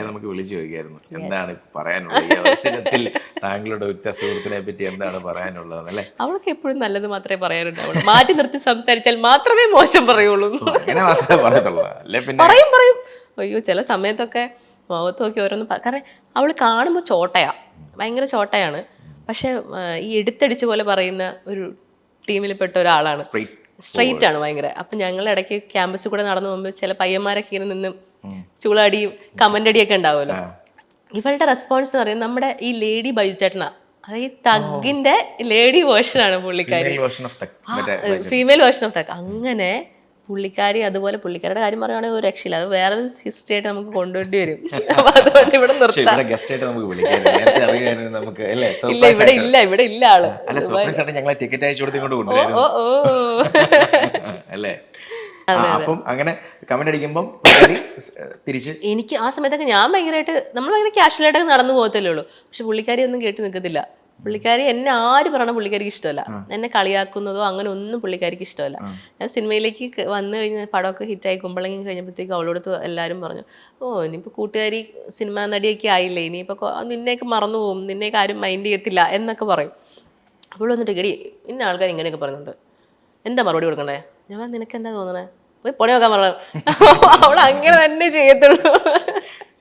നമുക്ക് വിളിച്ചു ചോദിക്കായിരുന്നു, എന്താണ് പറയാനുള്ളത് ഈ അവസരത്തിൽ, താങ്കളുടെ ഉറ്റ സുഹൃത്തിനെ പറ്റി എന്താണ് പറയാനുള്ളത് അല്ലേ? അവൾക്ക് എപ്പോഴും നല്ലത് മാത്രമേ പറയാനുണ്ടാവുള്ളൂ. മാറ്റി നിർത്തി സംസാരിച്ചാൽ മാത്രമേ മോശം പറയുള്ളൂ. പറയും. അയ്യോ, ചില സമയത്തൊക്കെ മുഖത്ത് നോക്കി ഓരോന്ന് കാരണം അവൾ കാണുമ്പോൾ ചോട്ടയാ, ഭയങ്കര ചോട്ടയാണ്. പക്ഷെ ഈ എടുത്തടിച്ച് പോലെ പറയുന്ന ഒരു ടീമിൽപ്പെട്ട ഒരാളാണ്. സ്ട്രെയിറ്റ് ആണ് ഭയങ്കര. അപ്പം ഞങ്ങൾ ഇടയ്ക്ക് ക്യാമ്പസിൽ കൂടെ നടന്നു പോകുമ്പോൾ ചില പയ്യന്മാരൊക്കെ ഇങ്ങനെ നിന്ന് ചൂളടിയും കമന്റ് അടിയൊക്കെ ഉണ്ടാവുമല്ലോ. ഇവളുടെ റെസ്പോൺസ് എന്ന് പറയുന്നത് നമ്മുടെ ഈ ലേഡി ബൈജു ചേട്ടനാ. അതായത് ഈ തഗ്ഗിന്റെ ലേഡി വേർഷനാണ് പുള്ളിക്കാരി, ഫീമെയിൽ വേർഷൻ ഓഫ് തഗ്. അങ്ങനെ പുള്ളിക്കാരി, അതുപോലെ പുള്ളിക്കാരുടെ കാര്യം പറയുകയാണെങ്കിൽ ഒരു രക്ഷയില്ല. അത് വേറൊരു ഹിസ്റ്ററി ആയിട്ട് നമുക്ക് കൊണ്ടുവേണ്ടി വരും. അപ്പൊ അതുകൊണ്ട് ഇവിടെ നിർത്താം. ഇല്ല, ഇവിടെ ഇല്ല ആള്. എനിക്ക് ആ സമയത്തൊക്കെ ഞാൻ ഭയങ്കരമായിട്ട്, നമ്മൾ ഭയങ്കര കാഷ്വലായിട്ടൊക്കെ നടന്നു പോകത്തല്ലേ ഉള്ളൂ. പക്ഷെ പുള്ളിക്കാരി ഒന്നും കേട്ട് നിൽക്കത്തില്ല. പുള്ളിക്കാരി എന്നെ ആര് പറയണം പുള്ളിക്കാരിക്ക് ഇഷ്ടമല്ല. എന്നെ കളിയാക്കുന്നതോ അങ്ങനെ ഒന്നും പുള്ളിക്കാരിക്ക് ഇഷ്ടമല്ല. ഞാൻ സിനിമയിലേക്ക് വന്നു കഴിഞ്ഞ് പടമൊക്കെ ഹിറ്റായി കുമ്പളങ്ങി കഴിഞ്ഞപ്പോഴത്തേക്ക് അവളോടത്ത് എല്ലാവരും പറഞ്ഞു, ഇനിയിപ്പോൾ കൂട്ടുകാരി സിനിമാ നടിയൊക്കെ ആയില്ലേ, ഇനിയിപ്പോൾ നിന്നെയൊക്കെ മറന്നു പോകും, നിന്നെയൊക്കെ ആരും മൈൻഡ് ചെയ്യത്തില്ല എന്നൊക്കെ പറയും. അപ്പോൾ വന്നിട്ട് എടി ഇന്ന ആൾക്കാർ ഇങ്ങനെയൊക്കെ പറയുന്നുണ്ട്, എന്താ മറുപടി കൊടുക്കണ്ടേ? ഞാൻ നിനക്ക് എന്താ തോന്നണേ, പോയി പണി നോക്കാൻ പറഞ്ഞു. അവൾ അങ്ങനെ തന്നെ ചെയ്യത്തുള്ളൂ.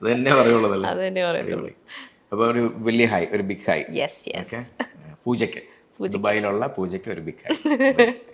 അത് തന്നെ പറയുള്ളൂ. അപ്പോൾ ഒരു വലിയ ഹൈ, ഒരു ബിഗ് ഹൈ. Yes yes. പൂജയ്ക്ക്, ദുബായിലുള്ള പൂജയ്ക്ക് ഒരു ബിഗ് ഹൈ.